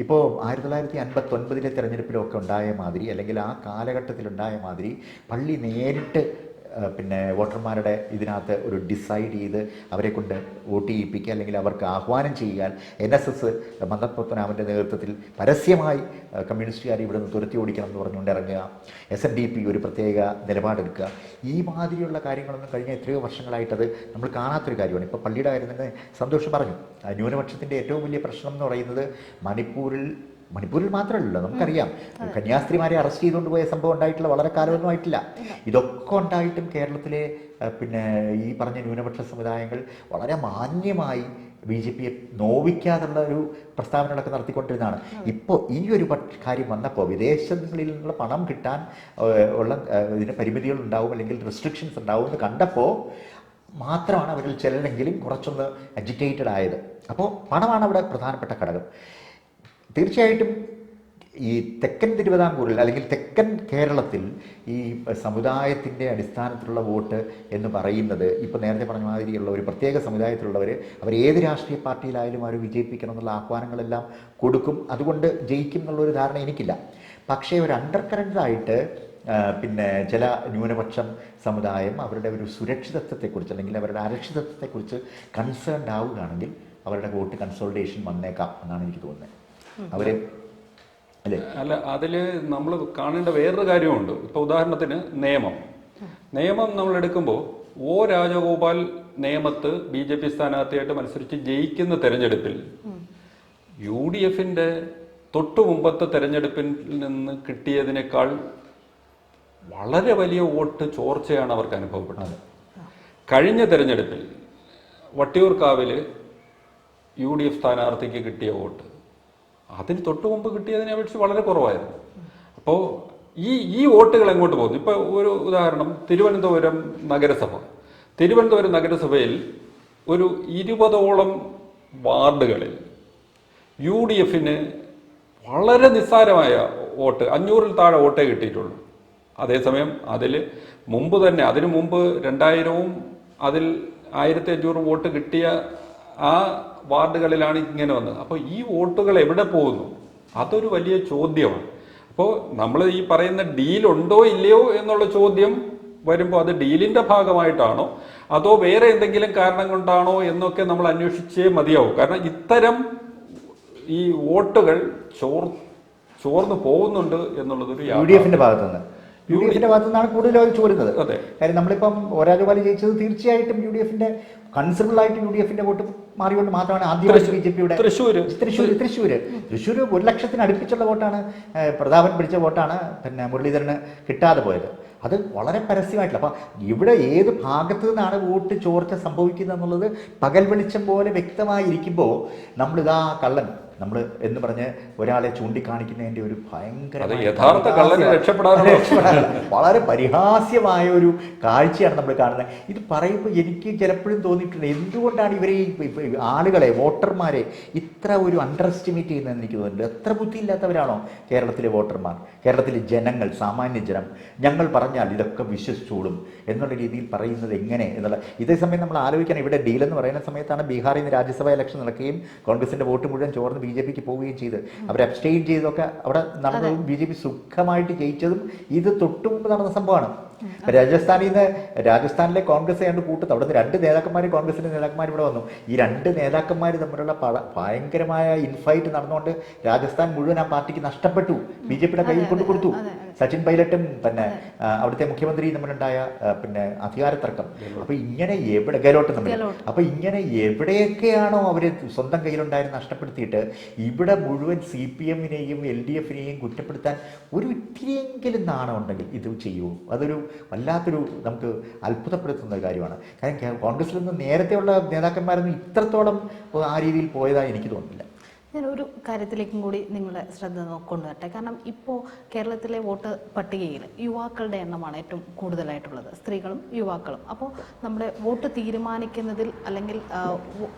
Speaker 1: ഇപ്പോൾ 1959 തെരഞ്ഞെടുപ്പിലൊക്കെ ഉണ്ടായ മാതിരി അല്ലെങ്കിൽ ആ കാലഘട്ടത്തിലുണ്ടായ മാതിരി പള്ളി നേരിട്ട് പിന്നെ വോട്ടർമാരുടെ ഇതിനകത്ത് ഒരു ഡിസൈഡ് ചെയ്ത് അവരെ കൊണ്ട് വോട്ട് ചെയ്യിപ്പിക്കുക അല്ലെങ്കിൽ അവർക്ക് ആഹ്വാനം ചെയ്യാൻ NSS മന്ദപത്മനാഭൻ്റെ നേതൃത്വത്തിൽ പരസ്യമായി കമ്മ്യൂണിസ്റ്റുകാർ ഇവിടെ നിന്ന് തുരത്തി ഓടിക്കണം എന്ന് പറഞ്ഞുകൊണ്ട് ഇറങ്ങുക, SNDP ഒരു പ്രത്യേക നിലപാടെടുക്കുക, ഈ മാതിരിയുള്ള കാര്യങ്ങളൊന്നും കഴിഞ്ഞ എത്രയോ വർഷങ്ങളായിട്ടത് നമ്മൾ കാണാത്തൊരു കാര്യമാണ്. ഇപ്പോൾ പള്ളിയുടെ കാര്യം തന്നെ സന്തോഷം പറഞ്ഞു. ന്യൂനപക്ഷത്തിൻ്റെ ഏറ്റവും വലിയ പ്രശ്നം എന്ന് പറയുന്നത് മണിപ്പൂരിൽ മാത്രമല്ലല്ലോ, നമുക്കറിയാം കന്യാസ്ത്രീമാരെ അറസ്റ്റ് ചെയ്തുകൊണ്ട് പോയ സംഭവം ഉണ്ടായിട്ടുള്ള വളരെ കാലമൊന്നും ആയിട്ടില്ല. ഇതൊക്കെ ഉണ്ടായിട്ടും കേരളത്തിലെ പിന്നെ ഈ പറഞ്ഞ ന്യൂനപക്ഷ സമുദായങ്ങൾ വളരെ മാന്യമായി BJPയെ നോവിക്കാതുള്ള ഒരു പ്രസ്താവനകളൊക്കെ നടത്തിക്കൊണ്ടിരുന്നതാണ്. ഇപ്പോൾ ഈ ഒരു കാര്യം വന്നപ്പോൾ വിദേശങ്ങളിൽ നിന്നുള്ള പണം കിട്ടാൻ ഉള്ള ഇതിന് പരിമിതികൾ ഉണ്ടാവും അല്ലെങ്കിൽ റെസ്ട്രിക്ഷൻസ് ഉണ്ടാവും എന്ന് കണ്ടപ്പോൾ മാത്രമാണ് അവരിൽ ചിലരെങ്കിലും കുറച്ചൊന്ന് അജിറ്റേറ്റഡ് ആയത്. അപ്പോൾ പണമാണ് അവിടെ പ്രധാനപ്പെട്ട ഘടകം. തീർച്ചയായിട്ടും ഈ തെക്കൻ തിരുവിതാംകൂറിൽ അല്ലെങ്കിൽ തെക്കൻ കേരളത്തിൽ ഈ സമുദായത്തിൻ്റെ അടിസ്ഥാനത്തിലുള്ള വോട്ട് എന്ന് പറയുന്നത് ഇപ്പോൾ നേരത്തെ പറഞ്ഞ മാതിരിയുള്ള ഒരു പ്രത്യേക സമുദായത്തിലുള്ളവർ അവർ ഏത് രാഷ്ട്രീയ പാർട്ടിയിലായാലും അവർ വിജയിപ്പിക്കണം എന്നുള്ള ആഹ്വാനങ്ങളെല്ലാം കൊടുക്കും, അതുകൊണ്ട് ജയിക്കും എന്നുള്ളൊരു ധാരണ എനിക്കില്ല. പക്ഷേ ഒരു അണ്ടർ കറൻറ്റായിട്ട് പിന്നെ ചില ന്യൂനപക്ഷം സമുദായം അവരുടെ ഒരു സുരക്ഷിതത്വത്തെക്കുറിച്ച് അല്ലെങ്കിൽ അവരുടെ അരക്ഷിതത്വത്തെക്കുറിച്ച് കൺസേൺഡ് ആവുകയാണെങ്കിൽ അവരുടെ വോട്ട് കൺസോളിഡേഷൻ വന്നേക്കാം എന്നാണ് എനിക്ക് തോന്നുന്നത്. അവര്
Speaker 2: അല്ല, അതിൽ നമ്മൾ കാണേണ്ട വേറൊരു കാര്യമുണ്ട്. ഇപ്പോൾ ഉദാഹരണത്തിന് നിയമം നമ്മൾ എടുക്കുമ്പോൾ രാജഗോപാൽ നേമത്ത് BJP സ്ഥാനാർത്ഥിയായിട്ട് മത്സരിച്ച് ജയിക്കുന്ന തെരഞ്ഞെടുപ്പിൽ UDFിൻ്റെ തൊട്ടു മുമ്പത്തെ തെരഞ്ഞെടുപ്പിൽ നിന്ന് കിട്ടിയതിനേക്കാൾ വളരെ വലിയ വോട്ട് ചോർച്ചയാണ് അവർക്ക് അനുഭവപ്പെട്ടത്. കഴിഞ്ഞ തെരഞ്ഞെടുപ്പിൽ വട്ടിയൂർക്കാവിൽ UDF സ്ഥാനാർത്ഥിക്ക് കിട്ടിയ വോട്ട് അതിന് തൊട്ട് മുമ്പ് കിട്ടിയതിനെ അപേക്ഷിച്ച് വളരെ കുറവായിരുന്നു. അപ്പോൾ ഈ വോട്ടുകൾ എങ്ങോട്ട് പോകുന്നു? ഇപ്പോൾ ഒരു ഉദാഹരണം, തിരുവനന്തപുരം നഗരസഭയിൽ ഒരു 20ഓളം വാർഡുകളിൽ UDFിന് വളരെ നിസ്സാരമായ വോട്ട്, 500-ൽ താഴെ വോട്ടേ കിട്ടിയിട്ടുള്ളൂ. അതേസമയം അതിനു മുമ്പ് 2000-ഉം അതിൽ 1500 വോട്ട് കിട്ടിയ ആ വാർഡുകളിലാണ് ഇങ്ങനെ വന്നത്. അപ്പോൾ ഈ വോട്ടുകൾ എവിടെ പോകുന്നു? അതൊരു വലിയ ചോദ്യമാണ്. അപ്പോൾ നമ്മൾ ഈ പറയുന്ന ഡീലുണ്ടോ ഇല്ലയോ എന്നുള്ള ചോദ്യം വരുമ്പോൾ അത് ഡീലിൻ്റെ ഭാഗമായിട്ടാണോ അതോ വേറെ എന്തെങ്കിലും കാരണം കൊണ്ടാണോ എന്നൊക്കെ നമ്മൾ അന്വേഷിച്ചേ മതിയാവും. കാരണം ഇത്തരം ഈ വോട്ടുകൾ ചോർന്നു പോകുന്നുണ്ട് എന്നുള്ളതൊരു
Speaker 1: UDFിൻ്റെ ഭാഗത്തുനിന്ന് നിന്നാണ് കൂടുതലും ചോരുന്നത്. കാര്യം നമ്മളിപ്പം രാജഗോപാൽ ജയിച്ചത് തീർച്ചയായിട്ടും UDFിൻ്റെ കൺസിഡറബിളായിട്ട് UDFിൻ്റെ വോട്ട് മാറിയോണ്ട് മാത്രമാണ് ആദ്യമായി BJPയുടെ തൃശ്ശൂർ 1 ലക്ഷത്തിന് അടുപ്പിച്ചുള്ള വോട്ടാണ്, പ്രതാപൻ പിടിച്ച വോട്ടാണ് പിന്നെ മുരളീധരന് കിട്ടാതെ പോയത്. അത് വളരെ പരസ്യമായിട്ടില്ല. അപ്പം ഇവിടെ ഏത് ഭാഗത്തു നിന്നാണ് വോട്ട് ചോർച്ച സംഭവിക്കുന്നത് എന്നുള്ളത് പകൽ വെളിച്ചം പോലെ വ്യക്തമായിരിക്കുമ്പോൾ നമ്മളിതാ കള്ളൻ നമ്മൾ എന്ന് പറഞ്ഞ് ഒരാളെ ചൂണ്ടിക്കാണിക്കുന്നതിൻ്റെ ഒരു ഭയങ്കര
Speaker 2: യഥാർത്ഥ കള്ളനെ രക്ഷപ്പെടാനുള്ള
Speaker 1: വളരെ പരിഹാസ്യമായ ഒരു കാഴ്ചയാണ് നമ്മൾ കാണുന്നത്. ഇത് പറയുമ്പോൾ എനിക്ക് ചിലപ്പോഴും തോന്നിയിട്ടുണ്ട് എന്തുകൊണ്ടാണ് ഇവരെ ഈ ആളുകളെ വോട്ടർമാരെ ഇത്ര ഒരു അണ്ടർ എസ്റ്റിമേറ്റ് ചെയ്യുന്നതെന്ന് എനിക്ക് തോന്നുന്നുണ്ട്. എത്ര ബുദ്ധിയില്ലാത്തവരാണോ കേരളത്തിലെ വോട്ടർമാർ, കേരളത്തിലെ ജനങ്ങൾ, സാമാന്യ ജനം? ഞങ്ങൾ പറഞ്ഞാൽ ഇതൊക്കെ വിശ്വസിച്ചോളും എന്നുള്ള രീതിയിൽ പറയുന്നത് എങ്ങനെ എന്നുള്ള. ഇതേ സമയം നമ്മൾ ആലോചിക്കണം, ഇവിടെ ഡീലെന്ന് പറയുന്ന സമയത്താണ് ബീഹാറിൽ നിന്ന് രാജ്യസഭാ ഇലക്ഷൻ നടക്കുകയും കോൺഗ്രസിൻ്റെ വോട്ട് മുഴുവൻ ചോർന്ന് BJP പോവുകയും ചെയ്ത് അവർ അബ്സ്റ്റെയിൻ ചെയ്തൊക്കെ അവിടെ നടന്നതും BJP സുഖമായിട്ട് ജയിച്ചതും ഇത് തൊട്ടു മുമ്പ് നടന്ന സംഭവമാണ്. രാജസ്ഥാനിലെ കോൺഗ്രസ് കണ്ട് കൂട്ടത്ത് അവിടെ നിന്ന് 2 നേതാക്കന്മാർ, കോൺഗ്രസിന്റെ നേതാക്കന്മാർ ഇവിടെ വന്നു. ഈ 2 നേതാക്കന്മാർ തമ്മിലുള്ള ഭയങ്കരമായ ഇൻഫൈറ്റ് നടന്നുകൊണ്ട് രാജസ്ഥാൻ മുഴുവൻ ആ പാർട്ടിക്ക് നഷ്ടപ്പെട്ടു, BJPയുടെ കയ്യിൽ കൊണ്ടു കൊടുത്തു. സച്ചിൻ പൈലറ്റും പിന്നെ അവിടുത്തെ മുഖ്യമന്ത്രിയും തമ്മിലുണ്ടായ പിന്നെ അധികാര തർക്കം. അപ്പൊ ഇങ്ങനെ ഗെഹ്ലോട്ട് തമ്മിൽ, അപ്പൊ ഇങ്ങനെ എവിടെയൊക്കെയാണോ അവര് സ്വന്തം കയ്യിലുണ്ടായിരുന്ന നഷ്ടപ്പെടുത്തിയിട്ട് ഇവിടെ മുഴുവൻ CPM-നെയും LDF-നെയും കുറ്റപ്പെടുത്താൻ ഒരു ഇത്തിരിയെങ്കിലും നാണം ഉണ്ടെങ്കിൽ ഇത് ചെയ്യൂ. അതൊരു വല്ലാത്തൊരു നമുക്ക് അത്ഭുതപ്പെടുത്തുന്ന ഒരു കാര്യമാണ്. കാരണം കോൺഗ്രസിൽ നിന്ന് നേരത്തെയുള്ള നേതാക്കന്മാരൊന്നും ഇത്രത്തോളം ആ രീതിയിൽ പോയതായി എനിക്ക് തോന്നുന്നില്ല.
Speaker 3: ഞാൻ ഒരു കാര്യത്തിലേക്കും കൂടി നിങ്ങളുടെ ശ്രദ്ധ കൊണ്ടുവരട്ടെ. കാരണം ഇപ്പോൾ കേരളത്തിലെ വോട്ട് പട്ടികയിൽ യുവാക്കളുടെ എണ്ണമാണ് ഏറ്റവും കൂടുതലായിട്ടുള്ളത്, സ്ത്രീകളും യുവാക്കളും. അപ്പോൾ നമ്മുടെ വോട്ട് തീരുമാനിക്കുന്നതിൽ അല്ലെങ്കിൽ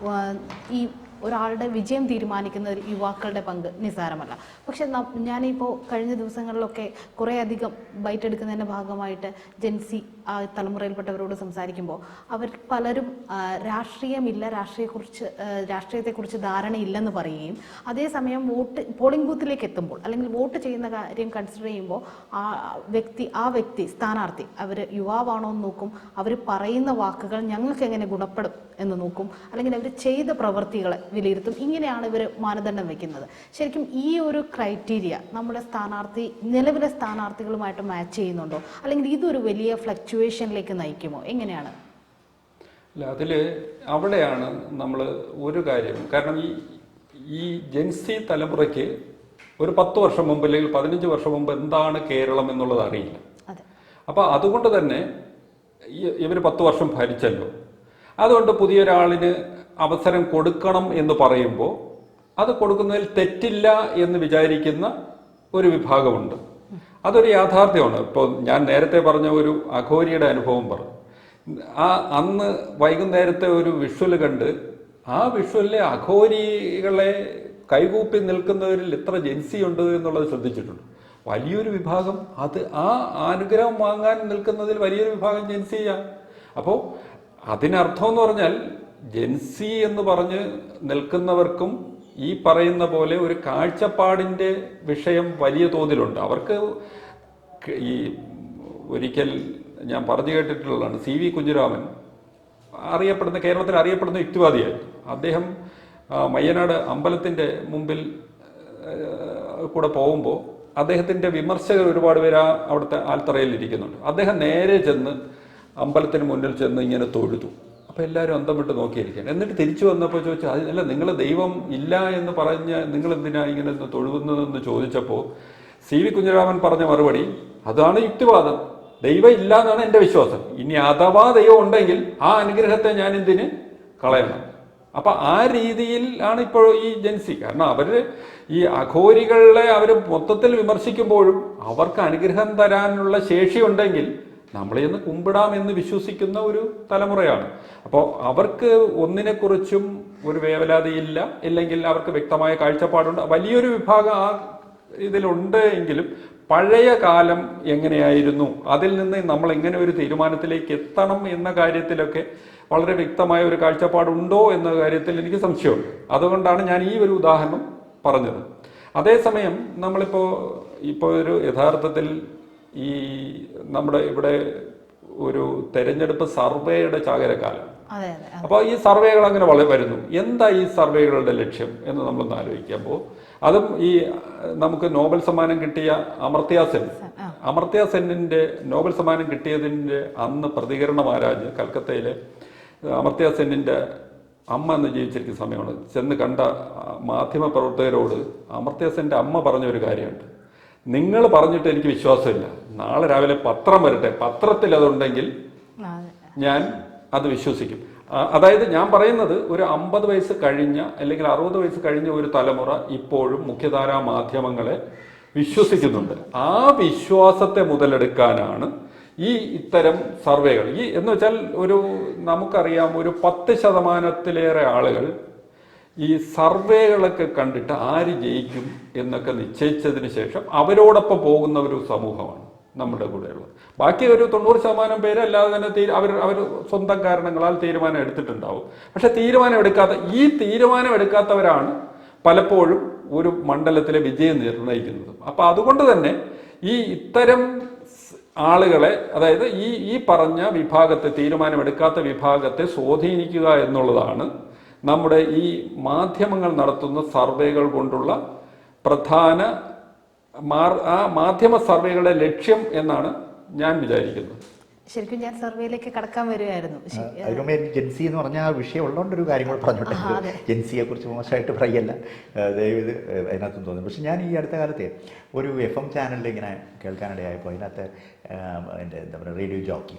Speaker 3: ഈ ഒരാളുടെ വിജയം തീരുമാനിക്കുന്നതിൽ യുവാക്കളുടെ പങ്ക് നിസ്സാരമല്ല. പക്ഷെ ഞാനിപ്പോൾ കഴിഞ്ഞ ദിവസങ്ങളിലൊക്കെ കുറേയധികം ബൈറ്റ് എടുക്കുന്നതിൻ്റെ ഭാഗമായിട്ട് ജെൻസി ആ തലമുറയിൽപ്പെട്ടവരോട് സംസാരിക്കുമ്പോൾ അവർ പലരും രാഷ്ട്രീയത്തെക്കുറിച്ച് ധാരണയില്ലെന്ന് പറയുകയും അതേസമയം പോളിംഗ് ബൂത്തിലേക്ക് എത്തുമ്പോൾ അല്ലെങ്കിൽ വോട്ട് ചെയ്യുന്ന കാര്യം കൺസിഡർ ചെയ്യുമ്പോൾ ആ വ്യക്തി സ്ഥാനാർത്ഥി അവർ യുവാവാണോ എന്ന് നോക്കും, അവർ പറയുന്ന വാക്കുകൾ ഞങ്ങൾക്ക് എങ്ങനെ ഗുണപ്പെടും എന്ന് നോക്കും, അല്ലെങ്കിൽ അവർ ചെയ്ത പ്രവൃത്തികളെ വിലയിരുത്തും. ഇങ്ങനെയാണ് ഇവർ മാനദണ്ഡം വെക്കുന്നത്. ശരിക്കും ഈ ഒരു ക്രൈറ്റീരിയ നമ്മുടെ നിലവിലെ സ്ഥാനാർത്ഥികളുമായിട്ട് മാച്ച് ചെയ്യുന്നുണ്ടോ, അല്ലെങ്കിൽ ഇതൊരു വലിയ ഫ്ലക്ച്വേഷനിലേക്ക് നയിക്കുമോ, എങ്ങനെയാണ്?
Speaker 2: അല്ല, അവിടെയാണ് നമ്മൾ ഒരു കാര്യം, കാരണം ഈ ജെൻസി തലമുറയ്ക്ക് ഒരു 10 വർഷം മുമ്പ് അല്ലെങ്കിൽ 15 വർഷം മുമ്പ് എന്താണ് കേരളം എന്നുള്ളത് അറിയില്ല. അപ്പൊ അതുകൊണ്ട് തന്നെ ഇവർ 10 വർഷം ഭരിച്ചല്ലോ, അതുകൊണ്ട് പുതിയൊരാളിന് അവസരം കൊടുക്കണം എന്ന് പറയുമ്പോൾ അത് കൊടുക്കുന്നതിൽ തെറ്റില്ല എന്ന് വിചാരിക്കുന്ന ഒരു വിഭാഗമുണ്ട്. അതൊരു യാഥാർത്ഥ്യമാണ്. ഇപ്പോൾ ഞാൻ നേരത്തെ പറഞ്ഞ ഒരു അഘോരിയുടെ അനുഭവം പറഞ്ഞു. അന്ന് വൈകുന്നേരത്തെ ഒരു വിഷ്വൽ കണ്ട് ആ വിഷ്വലിലെ അഘോരികളെ കൈകൂപ്പി നിൽക്കുന്നവരിൽ ഇത്ര ജെൻസി ഉണ്ട് എന്നുള്ളത് ശ്രദ്ധിച്ചിട്ടുണ്ട്. വലിയൊരു വിഭാഗം അത് ആ അനുഗ്രഹം വാങ്ങാൻ നിൽക്കുന്നതിൽ വലിയൊരു വിഭാഗം ജെൻസിയാണ്. അപ്പോൾ അതിനർത്ഥം എന്ന് പറഞ്ഞാൽ ജെൻസി എന്ന് പറഞ്ഞ് നിൽക്കുന്നവർക്കും ഈ പറയുന്ന പോലെ ഒരു കാഴ്ചപ്പാടിൻ്റെ വിഷയം വലിയ തോതിലുണ്ട്. അവർക്ക് ഈ ഒരിക്കൽ ഞാൻ പറഞ്ഞു കേട്ടിട്ടുള്ളതാണ്, CV കുഞ്ഞിരാമൻ കേരളത്തിൽ അറിയപ്പെടുന്ന യുക്തിവാദിയായിരുന്നു. അദ്ദേഹം മയ്യനാട് അമ്പലത്തിൻ്റെ മുമ്പിൽ കൂടെ പോകുമ്പോൾ അദ്ദേഹത്തിൻ്റെ വിമർശകർ ഒരുപാട് പേര് അവിടുത്തെ ആൽത്തറയിൽ ഇരിക്കുന്നുണ്ട്. അദ്ദേഹം നേരെ ചെന്ന് അമ്പലത്തിന് മുന്നിൽ ചെന്ന് ഇങ്ങനെ തൊഴുതു. അപ്പോൾ എല്ലാവരും അന്തം വിട്ട് നോക്കിയിരിക്കുകയാണ്. എന്നിട്ട് തിരിച്ചു വന്നപ്പോൾ ചോദിച്ചു, അല്ല നിങ്ങൾ ദൈവം ഇല്ല എന്ന് പറഞ്ഞ് നിങ്ങൾ എന്തിനാ ഇങ്ങനെ തൊഴുകുന്നതെന്ന് ചോദിച്ചപ്പോൾ CV കുഞ്ഞിരാമൻ പറഞ്ഞ മറുപടി, അതാണ് യുക്തിവാദം, ദൈവം ഇല്ല എന്നാണ് എൻ്റെ വിശ്വാസം, ഇനി അഥവാ ദൈവം ഉണ്ടെങ്കിൽ ആ അനുഗ്രഹത്തെ ഞാൻ എന്തിന് കളയണം. അപ്പൊ ആ രീതിയിൽ ആണ് ഇപ്പോൾ ഈ ജെൻസി. കാരണം അവര് ഈ അഘോരികളെ അവർ മൊത്തത്തിൽ വിമർശിക്കുമ്പോഴും അവർക്ക് അനുഗ്രഹം തരാനുള്ള ശേഷിയുണ്ടെങ്കിൽ നമ്മളെ ഒന്ന് കുമ്പിടാമെന്ന് വിശ്വസിക്കുന്ന ഒരു തലമുറയാണ്. അപ്പോൾ അവർക്ക് ഒന്നിനെക്കുറിച്ചും ഒരു വേവലാതിയില്ല, ഇല്ലെങ്കിൽ അവർക്ക് വ്യക്തമായ കാഴ്ചപ്പാടുണ്ട്. വലിയൊരു വിഭാഗം ആ ഇതിലുണ്ട് എങ്കിലും പഴയ കാലം എങ്ങനെയായിരുന്നു, അതിൽ നിന്ന് നമ്മൾ എങ്ങനെ ഒരു തീരുമാനത്തിലേക്ക് എത്തണം എന്ന കാര്യത്തിലൊക്കെ വളരെ വ്യക്തമായ ഒരു കാഴ്ചപ്പാടുണ്ടോ എന്ന കാര്യത്തിൽ എനിക്ക് സംശയമുണ്ട്. അതുകൊണ്ടാണ് ഞാൻ ഈ ഒരു ഉദാഹരണം പറഞ്ഞത്. അതേസമയം ഇപ്പോൾ ഒരു യഥാർത്ഥത്തിൽ ഈ നമ്മുടെ ഇവിടെ ഒരു തെരഞ്ഞെടുപ്പ് സർവേയുടെ ചാകരക്കാലം. അപ്പോൾ ഈ സർവേകൾ അങ്ങനെ വരുന്നു. എന്താ ഈ സർവേകളുടെ ലക്ഷ്യം എന്ന് നമ്മളൊന്ന് ആലോചിക്കുമ്പോൾ, അതും ഈ നമുക്ക് നോബൽ സമ്മാനം കിട്ടിയ അമർത്യ സെന്നിന്റെ നോബൽ സമ്മാനം കിട്ടിയതിൻ്റെ അന്ന് പ്രതികരണം ആരാഞ്ഞ് കൽക്കത്തയിലെ അമർത്യ സെന്നിന്റെ അമ്മ എന്ന് ജീവിച്ചിരിക്കുന്ന സമയമാണ് ചെന്ന് കണ്ട മാധ്യമ പ്രവർത്തകരോട് അമർത്യ സെന്റെ അമ്മ പറഞ്ഞ ഒരു കാര്യമുണ്ട്, നിങ്ങൾ പറഞ്ഞിട്ട് എനിക്ക് വിശ്വാസമില്ല, നാളെ രാവിലെ പത്രം വരട്ടെ, പത്രത്തിൽ അതുണ്ടെങ്കിൽ ഞാൻ അത് വിശ്വസിക്കും. അതായത് ഞാൻ പറയുന്നത് ഒരു 50 വയസ്സ് കഴിഞ്ഞ അല്ലെങ്കിൽ 60 വയസ്സ് കഴിഞ്ഞ ഒരു തലമുറ ഇപ്പോഴും മുഖ്യധാരാ മാധ്യമങ്ങളെ വിശ്വസിക്കുന്നുണ്ട്. ആ വിശ്വാസത്തെ മുതലെടുക്കാനാണ് ഇത്തരം സർവേകൾ. എന്ന് വെച്ചാൽ നമുക്കറിയാം, ഒരു 10% ആളുകൾ ഈ സർവേകളൊക്കെ കണ്ടിട്ട് ആര് ജയിക്കും എന്നൊക്കെ നിശ്ചയിച്ചതിന് ശേഷം അവരോടൊപ്പം പോകുന്ന ഒരു സമൂഹമാണ് നമ്മുടെ കൂടെയുള്ളത്. ബാക്കി ഒരു 90% പേര് അല്ലാതെ തന്നെ അവർ സ്വന്തം കാരണങ്ങളാൽ തീരുമാനം എടുത്തിട്ടുണ്ടാവും. പക്ഷെ തീരുമാനം എടുക്കാത്തവരാണ് പലപ്പോഴും ഒരു മണ്ഡലത്തിലെ വിജയം നിർണ്ണയിക്കുന്നത്. അപ്പം അതുകൊണ്ട് തന്നെ ഇത്തരം ആളുകളെ, അതായത് ഈ പറഞ്ഞ വിഭാഗത്തെ, തീരുമാനമെടുക്കാത്ത വിഭാഗത്തെ സ്വാധീനിക്കുക എന്നുള്ളതാണ് നമ്മുടെ ഈ മാധ്യമങ്ങൾ നടത്തുന്ന സർവേകൾ കൊണ്ടുള്ള പ്രധാന മാധ്യമ സർവേകളുടെ ലക്ഷ്യം എന്നാണ് ഞാൻ വിചാരിക്കുന്നത്.
Speaker 3: ശരിക്കും ഞാൻ സർവേയിലേക്ക് കടക്കാൻ വരികയായിരുന്നു.
Speaker 1: ജെൻസി എന്ന് പറഞ്ഞ ആ വിഷയം ഉള്ളതുകൊണ്ട് ഒരു കാര്യം കൂടെ പറഞ്ഞോട്ടെ. ജെൻസിയെ കുറിച്ച് മോശമായിട്ട് പറയല്ല, ദയവ് അതിനകത്തും തോന്നുന്നു. പക്ഷെ ഞാൻ ഈ അടുത്ത കാലത്തെ ഒരു FM ചാനലിൽ ഇങ്ങനെ കേൾക്കാനിടയായപ്പോൾ അതിനകത്ത് എൻ്റെ എന്താ പറയുക റേഡിയോ ജോക്കി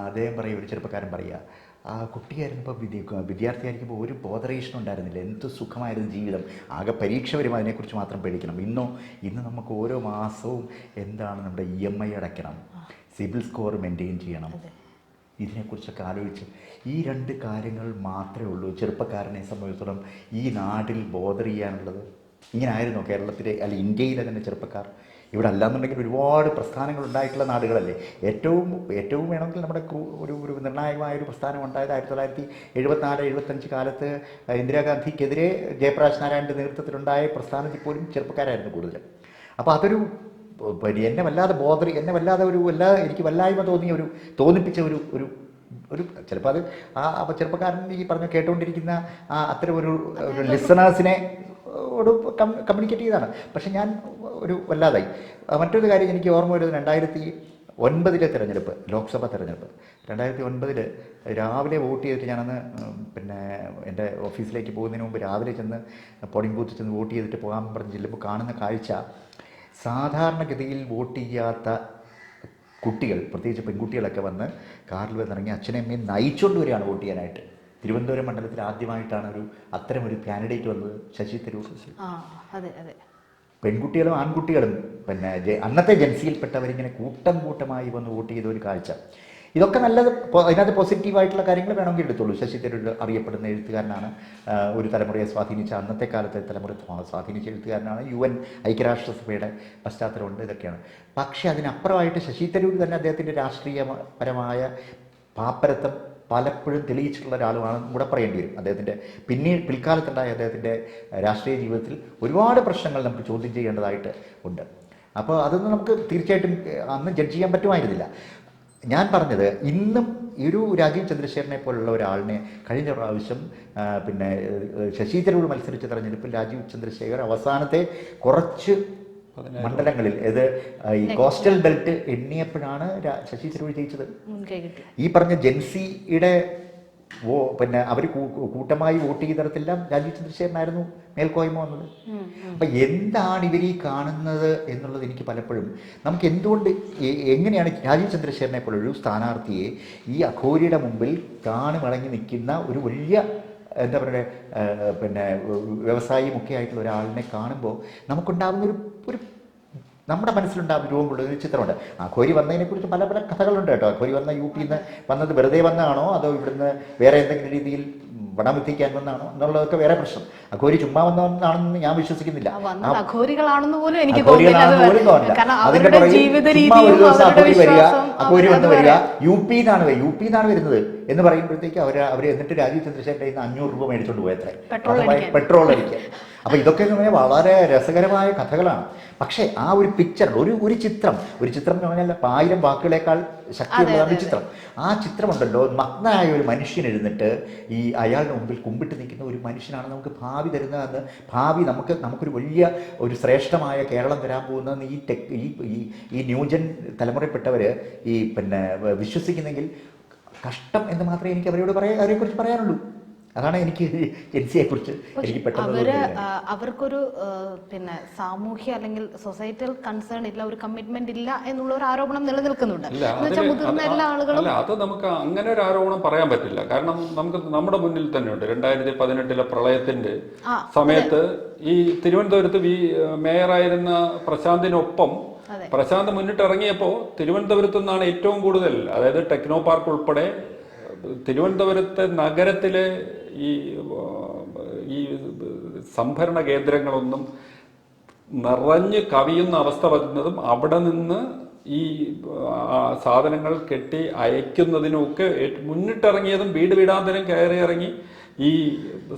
Speaker 1: അദ്ദേഹം പറയും, ഒരു ചെറുപ്പക്കാരൻ പറയുക, ആ കുട്ടിയായിരുന്നപ്പോൾ വിദ്യാർത്ഥിയായിരിക്കുമ്പോൾ ഒരു ബോധറേഷൻ ഉണ്ടായിരുന്നില്ല, എന്ത് സുഖമായിരുന്നു ജീവിതം, ആകെ പരീക്ഷ വരും അതിനെക്കുറിച്ച് മാത്രം പേടിക്കണം. ഇന്ന് നമുക്ക് ഓരോ മാസവും എന്താണ് നമ്മുടെ EMI അടയ്ക്കണം, സിബിൽ സ്കോർ മെയിൻറ്റെയിൻ ചെയ്യണം, ഇതിനെക്കുറിച്ചൊക്കെ ആലോചിച്ച് ഈ 2 കാര്യങ്ങൾ മാത്രമേ ഉള്ളൂ ചെറുപ്പക്കാരനെ സംബന്ധിച്ചിടത്തോളം ഈ നാട്ടിൽ ബോധർ ചെയ്യാനുള്ളത്. ഇങ്ങനെ ആയിരുന്നോ കേരളത്തിലെ അല്ല ഇന്ത്യയിലെ തന്നെ ചെറുപ്പക്കാർ? ഇവിടെ അല്ലാന്നുണ്ടെങ്കിൽ ഒരുപാട് പ്രസ്ഥാനങ്ങൾ ഉണ്ടായിട്ടുള്ള നാടുകളല്ലേ. ഏറ്റവും വേണമെങ്കിൽ നമ്മുടെ ഒരു നിർണായകമായൊരു പ്രസ്ഥാനം ഉണ്ടായത് 1974-75 കാലത്ത് ഇന്ദിരാഗാന്ധിക്കെതിരെ ജയപ്രകാശ് നാരായണൻ്റെ നേതൃത്വത്തിലുണ്ടായ പ്രസ്ഥാനത്തിൽ പോലും ചെറുപ്പക്കാരായിരുന്നു കൂടുതലും. അപ്പോൾ അതൊരു എന്നെ വല്ലാതെ എനിക്ക് വല്ലായ്മ തോന്നിപ്പിച്ച ഒരു ചിലപ്പോൾ അത് ചെറുപ്പക്കാരൻ ഈ പറഞ്ഞ കേട്ടുകൊണ്ടിരിക്കുന്ന അത്തരം ഒരു ലിസണേഴ്സിനെ കമ്മ്യൂണിക്കേറ്റ് ചെയ്തതാണ്. പക്ഷെ ഞാൻ വല്ലാതായി. മറ്റൊരു കാര്യം എനിക്ക് ഓർമ്മ വരുന്നത് 2009 തെരഞ്ഞെടുപ്പ്, ലോക്സഭാ തെരഞ്ഞെടുപ്പ്. 2009 രാവിലെ വോട്ട് ചെയ്തിട്ട് ഞാനന്ന് എൻ്റെ ഓഫീസിലേക്ക് പോകുന്നതിന് മുമ്പ് രാവിലെ ചെന്ന് പോളിംഗ് ബൂത്തിൽ ചെന്ന് വോട്ട് ചെയ്തിട്ട് പോകാൻ പറഞ്ഞ് ചെല്ലുമ്പോൾ കാണുന്ന കാഴ്ച, സാധാരണഗതിയിൽ വോട്ട് ചെയ്യാത്ത കുട്ടികൾ, പ്രത്യേകിച്ച് പെൺകുട്ടികളൊക്കെ വന്ന് കാറിൽ വന്നിറങ്ങി അച്ഛനെയും അമ്മയും നയിച്ചുകൊണ്ട് വരികയാണ് വോട്ട് ചെയ്യാനായിട്ട്. തിരുവനന്തപുരം മണ്ഡലത്തിൽ ആദ്യമായിട്ടാണ് അത്തരം ഒരു കാൻഡിഡേറ്റ് വന്നത്, ശശി തരൂർ. പെൺകുട്ടികളും ആൺകുട്ടികളും അന്നത്തെ ജൻസിയിൽപ്പെട്ടവരിങ്ങനെ കൂട്ടമായി വന്ന് വോട്ട് ചെയ്ത ഒരു കാഴ്ച. ഇതൊക്കെ നല്ലത്, അതിനകത്ത് പോസിറ്റീവായിട്ടുള്ള കാര്യങ്ങൾ വേണമെങ്കിൽ എടുത്തുള്ളൂ. ശശി തരൂർ അറിയപ്പെടുന്ന എഴുത്തുകാരനാണ്, ഒരു തലമുറയെ സ്വാധീനിച്ച, അന്നത്തെ കാലത്തെ തലമുറ സ്വാധീനിച്ച എഴുത്തുകാരനാണ്. UN ഐക്യരാഷ്ട്രസഭയുടെ പശ്ചാത്തലമുണ്ട്, ഇതൊക്കെയാണ്. പക്ഷേ അതിനപ്പുറമായിട്ട് ശശി തരൂർ തന്നെ അദ്ദേഹത്തിൻ്റെ രാഷ്ട്രീയപരമായ പാപ്പരത്വം പലപ്പോഴും തെളിയിച്ചിട്ടുള്ള ഒരാളുമാണ് കൂടെ പറയേണ്ടി വരും. അദ്ദേഹത്തിൻ്റെ പിൽക്കാലത്തുണ്ടായ അദ്ദേഹത്തിൻ്റെ രാഷ്ട്രീയ ജീവിതത്തിൽ ഒരുപാട് പ്രശ്നങ്ങൾ നമുക്ക് ചോദ്യം ചെയ്യേണ്ടതായിട്ട് ഉണ്ട്. അപ്പോൾ അതൊന്നും നമുക്ക് തീർച്ചയായിട്ടും അന്ന് ജഡ്ജ് ചെയ്യാൻ പറ്റുമായിരുന്നില്ല. ഞാൻ പറഞ്ഞത്, ഇന്നും ഒരു രാജീവ് ചന്ദ്രശേഖരനെ പോലുള്ള ഒരാളിനെ കഴിഞ്ഞ പ്രാവശ്യം ശശി തരൂർ മത്സരിച്ച തെരഞ്ഞെടുപ്പിൽ രാജീവ് ചന്ദ്രശേഖർ അവസാനത്തെ കുറച്ച് മണ്ഡലങ്ങളിൽ ഈ കോസ്റ്റൽ ബെൽറ്റ് എണ്ണിയപ്പോഴാണ് ശശി തരൂർ ജയിച്ചത്. ഈ പറഞ്ഞ ജെൻസിയുടെ അവർ കൂട്ടമായി വോട്ട് ചെയ്തിടത്തെല്ലാം രാജീവ് ചന്ദ്രശേഖരനായിരുന്നു മേൽക്കോയ്മ വന്നത്. അപ്പം എന്താണ് ഇവർ ഈ കാണുന്നത് എന്നുള്ളത് എനിക്ക് പലപ്പോഴും, നമുക്ക് എന്തുകൊണ്ട് എങ്ങനെയാണ് രാജീവ് ചന്ദ്രശേഖരനെ പോലൊരു സ്ഥാനാർത്ഥിയെ ഈ അഘോരിയുടെ മുമ്പിൽ കാണുമടങ്ങി നിൽക്കുന്ന ഒരു വലിയ എന്താ പറയുക വ്യവസായി മുഖ്യമായിട്ടുള്ള ഒരാളിനെ കാണുമ്പോൾ നമുക്കുണ്ടാകുന്ന ഒരു നമ്മുടെ മനസ്സിലുണ്ടാകുന്ന രൂപമുള്ള ഒരു ചിത്രമുണ്ട്. അഘോരി വന്നതിനെക്കുറിച്ച് പല കഥകളുണ്ട് കേട്ടോ. അഘോരി വന്ന UP നിന്ന് വന്നത് വെറുതെ വന്നതാണോ അതോ ഇവിടുന്ന് വേറെ എന്തെങ്കിലും രീതിയിൽ വടം എത്തിക്കാൻ വന്നതാണോ എന്നുള്ളതൊക്കെ വേറെ പ്രശ്നം. അഘോരി ചുമ്മാ വന്നതാണെന്ന് ഞാൻ വിശ്വസിക്കുന്നില്ല. അതിന്റെ ഒരു ദിവസം അഘോരി വന്ന് വരിക UP ന്നാണ് വരുന്നത് എന്ന് പറയുമ്പോഴത്തേക്ക് അവർ എന്നിട്ട് രാജീവ് ചന്ദ്രശേഖരൻ്റെ കയ്യിൽ നിന്ന് 500 രൂപ മേടിച്ചുകൊണ്ട് പോയത്രേ പെട്രോൾ അടിക്കാൻ. അപ്പോൾ ഇതൊക്കെ എന്ന് പറഞ്ഞാൽ വളരെ രസകരമായ കഥകളാണ്. പക്ഷേ ആ ഒരു പിക്ചർ, ഒരു ചിത്രം എന്ന് പറഞ്ഞാൽ 1000 വാക്കുകളേക്കാൾ ശക്തിയുള്ളതാണ് ചിത്രം. ആ ചിത്രമുണ്ടല്ലോ, നഗ്നനായ ഒരു മനുഷ്യൻ എഴുന്നിട്ട് ഈ അയാളുടെ മുമ്പിൽ കുമ്പിട്ട് നിൽക്കുന്ന ഒരു മനുഷ്യനാണ് നമുക്ക് ഭാവി തരുന്നതെന്ന്, ഭാവി നമുക്കൊരു വലിയ ഒരു ശ്രേഷ്ഠമായ കേരളം തരാൻ പോകുന്നതെന്ന് ഈ ന്യൂജൻ തലമുറയിൽപ്പെട്ടവർ വിശ്വസിക്കുന്നെങ്കിൽ കഷ്ടം എന്ന് മാത്രമേ എനിക്ക് അവരെക്കുറിച്ച് പറയാനുള്ളൂ. അതാണ് എനിക്ക് ജെൻസിയെ കുറിച്ച് എനിക്ക് പെട്ടെന്ന്
Speaker 3: അവർക്കൊരു പിന്നെ സാമൂഹ്യ അല്ലെങ്കിൽ സൊസൈറ്റൽ കൺസേൺ ഇല്ല, ഒരു കമ്മിറ്റ്മെന്റ് ഇല്ല എന്നുള്ള ഒരു ആരോപണം നിലനിൽക്കുന്നുണ്ട്. മുതിർന്ന എല്ലാ ആളുകളും
Speaker 2: അല്ല, അത് നമുക്ക് അങ്ങനെ ഒരു ആരോപണം പറയാൻ പറ്റില്ല. കാരണം നമുക്ക് നമ്മുടെ മുന്നിൽ തന്നെയുണ്ട് 2018 പ്രളയത്തിന്റെ സമയത്ത് ഈ തിരുവനന്തപുരത്ത് മേയറായിരുന്ന പ്രശാന്തിനൊപ്പം പ്രശാന്ത് മുന്നിട്ടിറങ്ങിയപ്പോൾ തിരുവനന്തപുരത്ത് നിന്നാണ് ഏറ്റവും കൂടുതൽ, അതായത് ടെക്നോ പാർക്ക് ഉൾപ്പെടെ തിരുവനന്തപുരത്തെ നഗരത്തിലെ ഈ സംഭരണ കേന്ദ്രങ്ങളൊന്നും നിറഞ്ഞ് കവിയുന്ന അവസ്ഥ വരുന്നതും അവിടെ നിന്ന് ഈ സാധനങ്ങൾ കെട്ടി അയക്കുന്നതിനുമൊക്കെ മുന്നിട്ടിറങ്ങിയതും വീട് വീടാന്തരം കയറി ഇറങ്ങി ഈ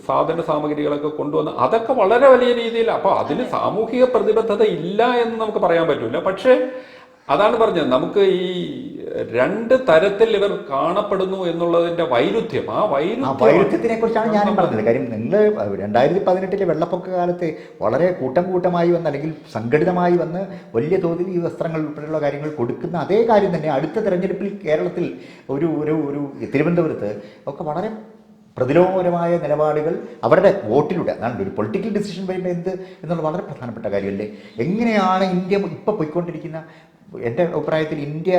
Speaker 2: സാധന സാമഗ്രികളൊക്കെ കൊണ്ടുവന്ന് അതൊക്കെ വളരെ വലിയ രീതിയിൽ. അപ്പോൾ അതിന് സാമൂഹിക പ്രതിബദ്ധത ഇല്ല എന്ന് നമുക്ക് പറയാൻ പറ്റില്ല. പക്ഷേ അതാണ് പറഞ്ഞത്, നമുക്ക് ഈ രണ്ട് തരത്തിൽ ഇവർ കാണപ്പെടുന്നു എന്നുള്ളതിന്റെ വൈരുദ്ധ്യം, ആ
Speaker 1: വൈരുദ്ധ്യത്തിനെ കുറിച്ചാണ് ഞാനും പറഞ്ഞത്. കാര്യം നിങ്ങൾ 2018 വെള്ളപ്പൊക്ക കാലത്ത് വളരെ കൂട്ടമായി വന്ന് അല്ലെങ്കിൽ സംഘടിതമായി വന്ന് വലിയ തോതിൽ ഈ വസ്ത്രങ്ങൾ ഉൾപ്പെടെയുള്ള കാര്യങ്ങൾ കൊടുക്കുന്ന അതേ കാര്യം തന്നെ അടുത്ത തെരഞ്ഞെടുപ്പിൽ കേരളത്തിൽ ഒരു തിരുവനന്തപുരത്ത് ഒക്കെ വളരെ പ്രതിലോമപരമായ നിലപാടുകൾ അവരുടെ വോട്ടിലൂടെ, അതാണ് ഒരു പൊളിറ്റിക്കൽ ഡിസിഷൻ വരുമ്പോൾ എന്നുള്ള വളരെ പ്രധാനപ്പെട്ട കാര്യമല്ലേ. എങ്ങനെയാണ് ഇന്ത്യ ഇപ്പോൾ പോയിക്കൊണ്ടിരിക്കുന്ന, എൻ്റെ അഭിപ്രായത്തിൽ ഇന്ത്യ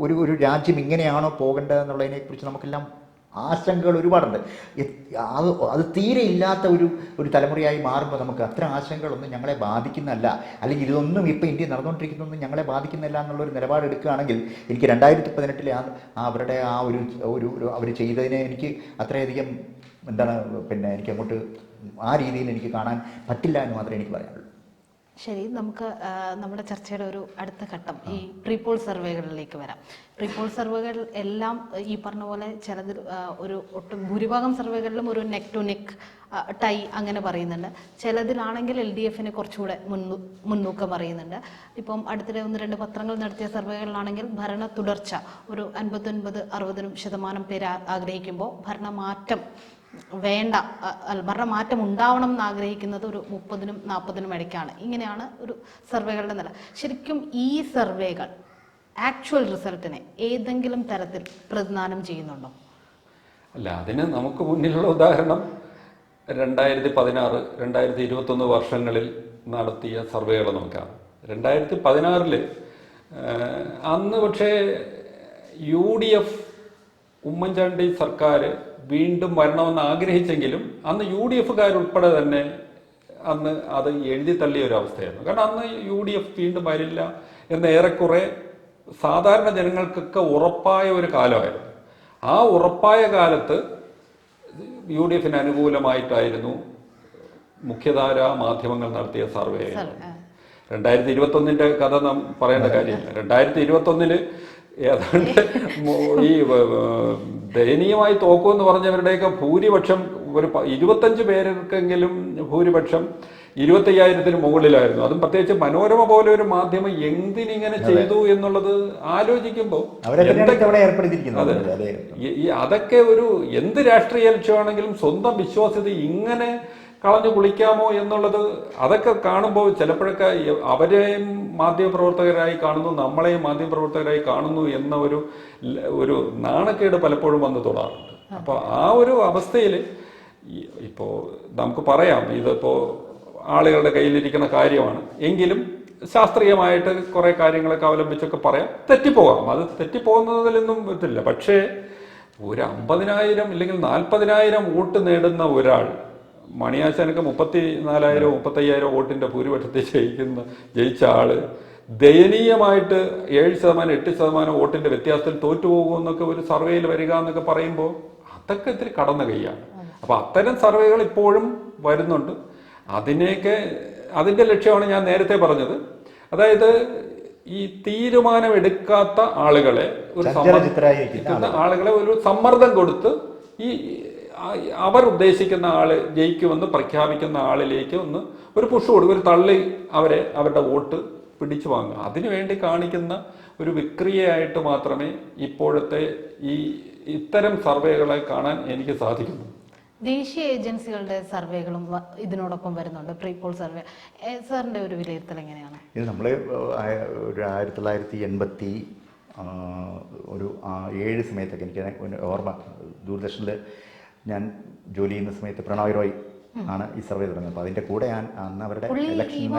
Speaker 1: ഒരു രാജ്യം ഇങ്ങനെയാണോ പോകേണ്ടതെന്നുള്ളതിനെക്കുറിച്ച് നമുക്കെല്ലാം ആശങ്കകൾ ഒരുപാടുണ്ട്. അത് തീരെ ഇല്ലാത്ത ഒരു തലമുറയായി മാറുമ്പോൾ നമുക്ക് അത്തരം ആശങ്കകളൊന്നും ഞങ്ങളെ ബാധിക്കുന്നതല്ല, അല്ലെങ്കിൽ ഇതൊന്നും ഇപ്പോൾ ഇന്ത്യ നടന്നുകൊണ്ടിരിക്കുന്നതൊന്നും ഞങ്ങളെ ബാധിക്കുന്നില്ല എന്നുള്ളൊരു നിലപാടെടുക്കുകയാണെങ്കിൽ എനിക്ക് 2018 അവരുടെ അവർ ചെയ്തതിനെ എനിക്ക് അത്രയധികം പിന്നെ എനിക്ക് അങ്ങോട്ട് ആ രീതിയിൽ എനിക്ക് കാണാൻ പറ്റില്ല എന്ന് മാത്രമേ എനിക്ക് പറയാനുള്ളൂ.
Speaker 3: ശരി, നമുക്ക് നമ്മുടെ ചർച്ചയുടെ ഒരു അടുത്ത ഘട്ടം ഈ പ്രീപോൾ സർവേകളിലേക്ക് വരാം. പ്രീപോൾ സർവേകൾ എല്ലാം ഈ പറഞ്ഞ പോലെ ചിലതിൽ ഒട്ടും ഭൂരിഭാഗം സർവേകളിലും ഒരു നെക്ക് ടു നെക്ക് ടൈ അങ്ങനെ പറയുന്നുണ്ട്. ചിലതിലാണെങ്കിൽ LDF കുറച്ചുകൂടെ മുൻതൂക്കം പറയുന്നുണ്ട്. ഇപ്പം അടുത്തിടെ 1-2 പത്രങ്ങൾ നടത്തിയ സർവേകളിലാണെങ്കിൽ ഭരണ തുടർച്ച ഒരു 59-60% പേര് ആഗ്രഹിക്കുമ്പോൾ ഭരണമാറ്റം വേണ്ട, ഭരണമാറ്റം ഉണ്ടാവണം എന്ന് ആഗ്രഹിക്കുന്നത് ഒരു 30-40 ഇടയ്ക്കാണ്. ഇങ്ങനെയാണ് ഒരു സർവേകളുടെ നില. ശരിക്കും ഈ സർവേകൾ ആക്ച്വൽ റിസൾട്ടിനെ ഏതെങ്കിലും തരത്തിൽ പ്രതിദാനം ചെയ്യുന്നുണ്ടോ?
Speaker 2: അല്ല, അതിന് നമുക്ക് മുന്നിലുള്ള ഉദാഹരണം 2016, 2021 വർഷങ്ങളിൽ നടത്തിയ സർവേകൾ നോക്കാം. 2016 അന്ന് പക്ഷേ UDF ഉമ്മൻചാണ്ടി സർക്കാർ വീണ്ടും വരണമെന്ന് ആഗ്രഹിച്ചെങ്കിലും അന്ന് UDFകാരുൾപ്പെടെ തന്നെ അന്ന് അത് എഴുതി തള്ളിയ ഒരു അവസ്ഥയായിരുന്നു. കാരണം അന്ന് UDF വീണ്ടും വരില്ല എന്ന് ഏറെക്കുറെ സാധാരണ ജനങ്ങൾക്കൊക്കെ ഉറപ്പായ ഒരു കാലമായിരുന്നു. ആ ഉറപ്പായ കാലത്ത് UDFന് അനുകൂലമായിട്ടായിരുന്നു മുഖ്യധാര മാധ്യമങ്ങൾ നടത്തിയ സർവേ. 2021 കഥ നാം പറയേണ്ട കാര്യമില്ല. 2021 ഏതാണ്ട് ഈ ദയനീയമായി തോക്കുമെന്ന് പറഞ്ഞവരുടെയൊക്കെ ഭൂരിപക്ഷം ഒരു 25 പേർക്കെങ്കിലും ഭൂരിപക്ഷം 25,000-ന് മുകളിലായിരുന്നു. അതും പ്രത്യേകിച്ച് മനോരമ പോലെ ഒരു മാധ്യമം എന്തിനിങ്ങനെ ചെയ്തു എന്നുള്ളത് ആലോചിക്കുമ്പോൾ അതൊക്കെ ഒരു എന്ത് രാഷ്ട്രീയ ലക്ഷ്യമാണെങ്കിലും സ്വന്തം വിശ്വാസ്യത ഇങ്ങനെ കളഞ്ഞു കുളിക്കാമോ എന്നുള്ളത്, അതൊക്കെ കാണുമ്പോൾ ചിലപ്പോഴൊക്കെ അവരെയും മാധ്യമപ്രവർത്തകരായി കാണുന്നു, നമ്മളെയും മാധ്യമപ്രവർത്തകരായി കാണുന്നു എന്ന ഒരു നാണക്കേട് പലപ്പോഴും വന്ന് തൊടാറുണ്ട്. അപ്പോൾ ആ ഒരു അവസ്ഥയിൽ ഇപ്പോൾ നമുക്ക് പറയാം, ഇതിപ്പോൾ ആളുകളുടെ കയ്യിലിരിക്കുന്ന കാര്യമാണ് എങ്കിലും ശാസ്ത്രീയമായിട്ട് കുറേ കാര്യങ്ങളൊക്കെ അവലംബിച്ചൊക്കെ പറയാം, തെറ്റിപ്പോകാം. അത് തെറ്റിപ്പോകുന്നതിലൊന്നും ഇതില്ല. പക്ഷേ ഒരു 50,000 ഇല്ലെങ്കിൽ 40,000 വോട്ട് നേടുന്ന ഒരാൾ, മണിയാശാനൊക്കെ 34,000 35,000 വോട്ടിന്റെ ഭൂരിപക്ഷത്തിൽ ജയിച്ച ആള് ദയനീയമായിട്ട് 7% 8% വോട്ടിന്റെ വ്യത്യാസത്തിൽ തോറ്റുപോകുമെന്നൊക്കെ ഒരു സർവേയിൽ വരിക എന്നൊക്കെ പറയുമ്പോൾ അതൊക്കെ ഇത്തിരി കടന്ന കൈയാണ്. അപ്പൊ അത്തരം സർവേകൾ ഇപ്പോഴും വരുന്നുണ്ട്. അതിന്റെ ലക്ഷ്യമാണ് ഞാൻ നേരത്തെ പറഞ്ഞത്. അതായത് ഈ തീരുമാനമെടുക്കാത്ത ആളുകളെ ഒരു സമ്മർദ്ദം കൊടുത്ത് ഈ അവർ ഉദ്ദേശിക്കുന്ന ആള് ജയിക്കുമെന്ന് പ്രഖ്യാപിക്കുന്ന ആളിലേക്ക് ഒരു പുഷ് കൊടുക്കും, ഒരു തള്ളി അവരുടെ വോട്ട് പിടിച്ചു വാങ്ങുക. അതിനുവേണ്ടി കാണിക്കുന്ന ഒരു വിക്രിയയായിട്ട് മാത്രമേ ഇപ്പോഴത്തെ ഇത്തരം സർവേകളെ കാണാൻ എനിക്ക് സാധിക്കുന്നു.
Speaker 3: ദേശീയ ഏജൻസികളുടെ സർവേകളും ഇതിനോടൊപ്പം വരുന്നുണ്ട്, പ്രീപോൾ സർവേ. സാറിന്റെ ഒരു വിലയിരുത്തൽ എങ്ങനെയാണ്?
Speaker 1: ഇത് നമ്മൾ ഒരു 1987 സമയത്തൊക്കെ എനിക്ക് ഓർമ്മ, ദൂരദർശനിൽ ഞാൻ ജോലി ചെയ്യുന്ന സമയത്ത് പ്രണോയ് റോയ് ആണ് ഈ സർവേ തുടങ്ങുന്നത്. അപ്പോൾ അതിൻ്റെ കൂടെ ഞാൻ അന്ന് അവരുടെ ഇലക്ഷൻ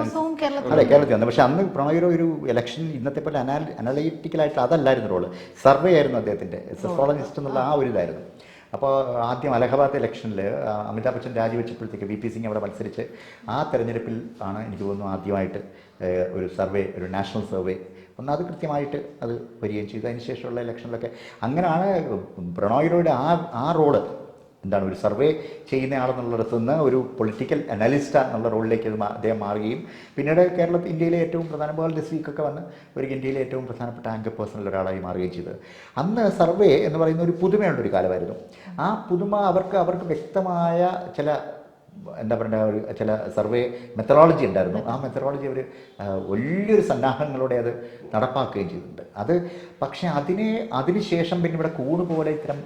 Speaker 1: അതെ കേരളത്തിൽ വന്നത്. പക്ഷേ അന്ന് പ്രണോയ് റോയ് ഒരു ഇലക്ഷൻ ഇന്നത്തെ പോലെ അനാലിറ്റിക്കലായിട്ട് അതല്ലായിരുന്നു റോള്, സർവേ ആയിരുന്നു അദ്ദേഹത്തിൻ്റെ, സോളജിസ്റ്റ് എന്നുള്ള ആ ഒരു ഇതായിരുന്നു. അപ്പോൾ ആദ്യം അലഹബാദ് ഇലക്ഷനിൽ അമിതാഭ് ബച്ചൻ രാജിവെച്ചപ്പോഴത്തേക്ക് VP സിംഗ് അവിടെ മത്സരിച്ച് ആ തെരഞ്ഞെടുപ്പിൽ ആണ് എനിക്ക് തോന്നുന്നു ആദ്യമായിട്ട് ഒരു സർവേ, ഒരു നാഷണൽ സർവേ ഒന്ന് അത് കൃത്യമായിട്ട് അത് വരികയും ചെയ്തു. അതിന് ശേഷമുള്ള ഇലക്ഷനിലൊക്കെ അങ്ങനെയാണ് പ്രണോയ് റോയുടെ ആ റോള് എന്താണ് ഒരു സർവേ ചെയ്യുന്നയാളെന്നുള്ളിടത്ത് നിന്ന് ഒരു പൊളിറ്റിക്കൽ അനലിസ്റ്റ് എന്നുള്ള റോളിലേക്ക് അദ്ദേഹം മാറുകയും പിന്നീട് ഇന്ത്യയിലെ ഏറ്റവും പ്രധാനപ്പെട്ട ദിസ് വീക്കൊക്കെ വന്ന് ഒരു ഇന്ത്യയിലെ ഏറ്റവും പ്രധാനപ്പെട്ട ആങ്കർ പേഴ്സണൽ ഒരാളായി മാറുകയും ചെയ്തത്. അന്ന് സർവേ എന്ന് പറയുന്ന ഒരു പുതുമയുള്ളൊരു കാലമായിരുന്നു. ആ പുതുമ അവർക്ക് വ്യക്തമായ ചില എന്താ പറയുക ചില സർവേ മെത്തഡോളജി ഉണ്ടായിരുന്നു. ആ മെത്തഡോളജി അവർ വലിയൊരു സന്നാഹങ്ങളോടെ അത് നടപ്പാക്കുകയും ചെയ്തിട്ടുണ്ട്. അത് പക്ഷേ അതിനുശേഷം പിന്നെ ഇവിടെ കൂടുപോലെ ഇത്തരം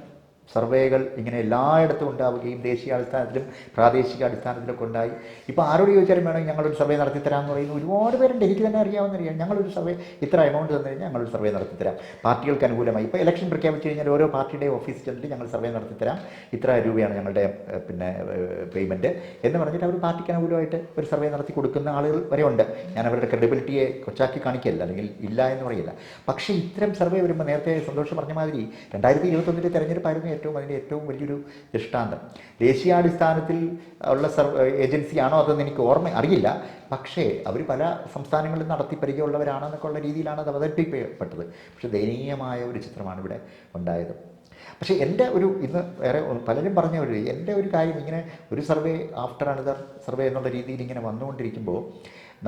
Speaker 1: സർവേകൾ ഇങ്ങനെ എല്ലായിടത്തും ഉണ്ടാവുകയും ദേശീയാടിസ്ഥാനത്തിലും പ്രാദേശിക അടിസ്ഥാനത്തിലൊക്കെ ഉണ്ടായി. ഇപ്പോൾ ആരോട് ചോദിച്ചാലും വേണമെങ്കിൽ ഞങ്ങളൊരു സർവേ നടത്തിത്തരാമെന്ന് പറയുന്ന ഒരുപാട് പേരുണ്ട്. എനിക്ക് തന്നെ അറിയാവുന്നറിയാം, ഞങ്ങളൊരു സർവേ ഇത്ര എമൗണ്ട് തന്നു കഴിഞ്ഞാൽ ഞങ്ങളൊരു സർവേ നടത്തിത്തരാം പാർട്ടികൾക്ക് അനുകൂലമായി. ഇപ്പോൾ ഇലക്ഷൻ പ്രഖ്യാപിച്ചു കഴിഞ്ഞാൽ ഓരോ പാർട്ടിയുടെ ഓഫീസിൽ ചെന്നിട്ട് ഞങ്ങൾ സർവേ നടത്തിത്തരാം, ഇത്ര രൂപയാണ് ഞങ്ങളുടെ പേയ്മെൻറ്റ് എന്ന് പറഞ്ഞിട്ട് അവർ പാർട്ടിക്ക് അനുകൂലമായിട്ട് ഒരു സർവേ നടത്തി കൊടുക്കുന്ന ആളുകൾ വരെ ഉണ്ട്. ഞാൻ അവരുടെ ക്രെഡിബിലിറ്റിയെ കൊച്ചാക്കി കാണിക്കില്ല, അല്ലെങ്കിൽ ഇല്ല എന്ന് പറയില്ല. പക്ഷേ ഇത്തരം സർവേ വരുമ്പോൾ നേരത്തെ സന്തോഷം പറഞ്ഞ മാതിരി 2021 തെരഞ്ഞെടുപ്പായിരുന്നു അതിൻ്റെ ഏറ്റവും വലിയൊരു ദൃഷ്ടാന്തം. ദേശീയാടിസ്ഥാനത്തിൽ ഉള്ള ഏജൻസിയാണോ അതൊന്നും എനിക്ക് അറിയില്ല. പക്ഷേ അവർ പല സംസ്ഥാനങ്ങളിൽ നടത്തി പരിചയമുള്ളവരാണെന്നൊക്കെ ഉള്ള രീതിയിലാണ് അത് അവതരിപ്പിക്കപ്പെട്ടത്. പക്ഷേ ദയനീയമായ ഒരു ചിത്രമാണ് ഇവിടെ ഉണ്ടായത്. പക്ഷേ എൻ്റെ ഇന്ന് വേറെ പലരും പറഞ്ഞ എൻ്റെ ഒരു കാര്യം, ഇങ്ങനെ ഒരു സർവേ ആഫ്റ്റർ അനദർ സർവേ എന്നുള്ള രീതിയിൽ ഇങ്ങനെ വന്നുകൊണ്ടിരിക്കുമ്പോൾ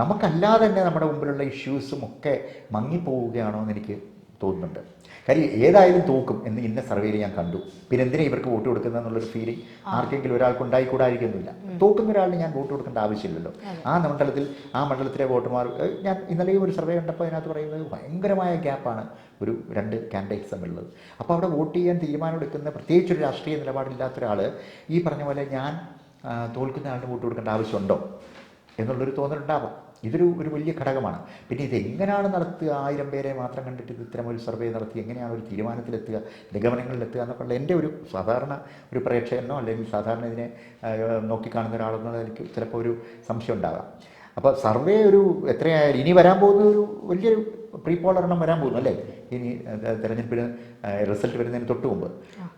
Speaker 1: നമുക്കല്ലാതെ തന്നെ നമ്മുടെ മുമ്പിലുള്ള ഇഷ്യൂസും ഒക്കെ മങ്ങിപ്പോവുകയാണോ എന്ന് എനിക്ക് തോന്നുന്നുണ്ട്. കാര്യം ഏതായാലും തോക്കും എന്ന് ഇന്ന സർവേയിൽ ഞാൻ കണ്ടു, പിന്നെ എന്തിനാ ഇവർക്ക് വോട്ട് കൊടുക്കുന്നത് എന്നുള്ളൊരു ഫീലിംഗ് ആർക്കെങ്കിലും ഒരാൾക്ക് ഉണ്ടായിക്കൂടായിരിക്കുന്നില്ല. തോക്കുന്ന ഒരാളിന് ഞാൻ വോട്ട് കൊടുക്കേണ്ട ആവശ്യമില്ലല്ലോ. ആ മണ്ഡലത്തിലെ വോട്ടുമാർ, ഞാൻ ഇന്നലെയും ഒരു സർവേ കണ്ടപ്പോൾ അതിനകത്ത് പറയുന്നത് ഭയങ്കരമായ ഗ്യാപ്പാണ് ഒരു 2 കാൻഡിഡേറ്റ്സ് തമ്മിലുള്ളത്. അപ്പോൾ അവിടെ വോട്ട് ചെയ്യാൻ തീരുമാനമെടുക്കുന്ന പ്രത്യേകിച്ചൊരു രാഷ്ട്രീയ നിലപാടില്ലാത്ത ഒരാൾ ഈ പറഞ്ഞ പോലെ ഞാൻ തോൽക്കുന്ന ആളിന് വോട്ട് കൊടുക്കേണ്ട ആവശ്യമുണ്ടോ എന്നുള്ളൊരു തോന്നലുണ്ടാവാം. ഇതൊരു വലിയ ഘടകമാണ്. പിന്നെ ഇതെങ്ങനെയാണ് നടത്തുക, 1000 പേരെ മാത്രം കണ്ടിട്ട് ഇത്തരം ഒരു സർവേ നടത്തി എങ്ങനെയാണ് ഒരു തീരുമാനത്തിലെത്തുക, നിഗമനങ്ങളിലെത്തുക എന്നൊക്കെയുള്ള എൻ്റെ സാധാരണ ഒരു പ്രേക്ഷകനോ അല്ലെങ്കിൽ സാധാരണ ഇതിനെ നോക്കിക്കാണുന്ന ഒരാളെന്നോ എനിക്ക് ചിലപ്പോൾ ഒരു സംശയം ഉണ്ടാകാം. അപ്പോൾ സർവേ എത്രയായാലും ഇനി വരാൻ പോകുന്ന വലിയൊരു പ്രീപോളറെണ്ണം വരാൻ പോകുന്നു അല്ലേ, ഇനി തെരഞ്ഞെടുപ്പിന് റിസൾട്ട് വരുന്നതിന് തൊട്ട് മുമ്പ്.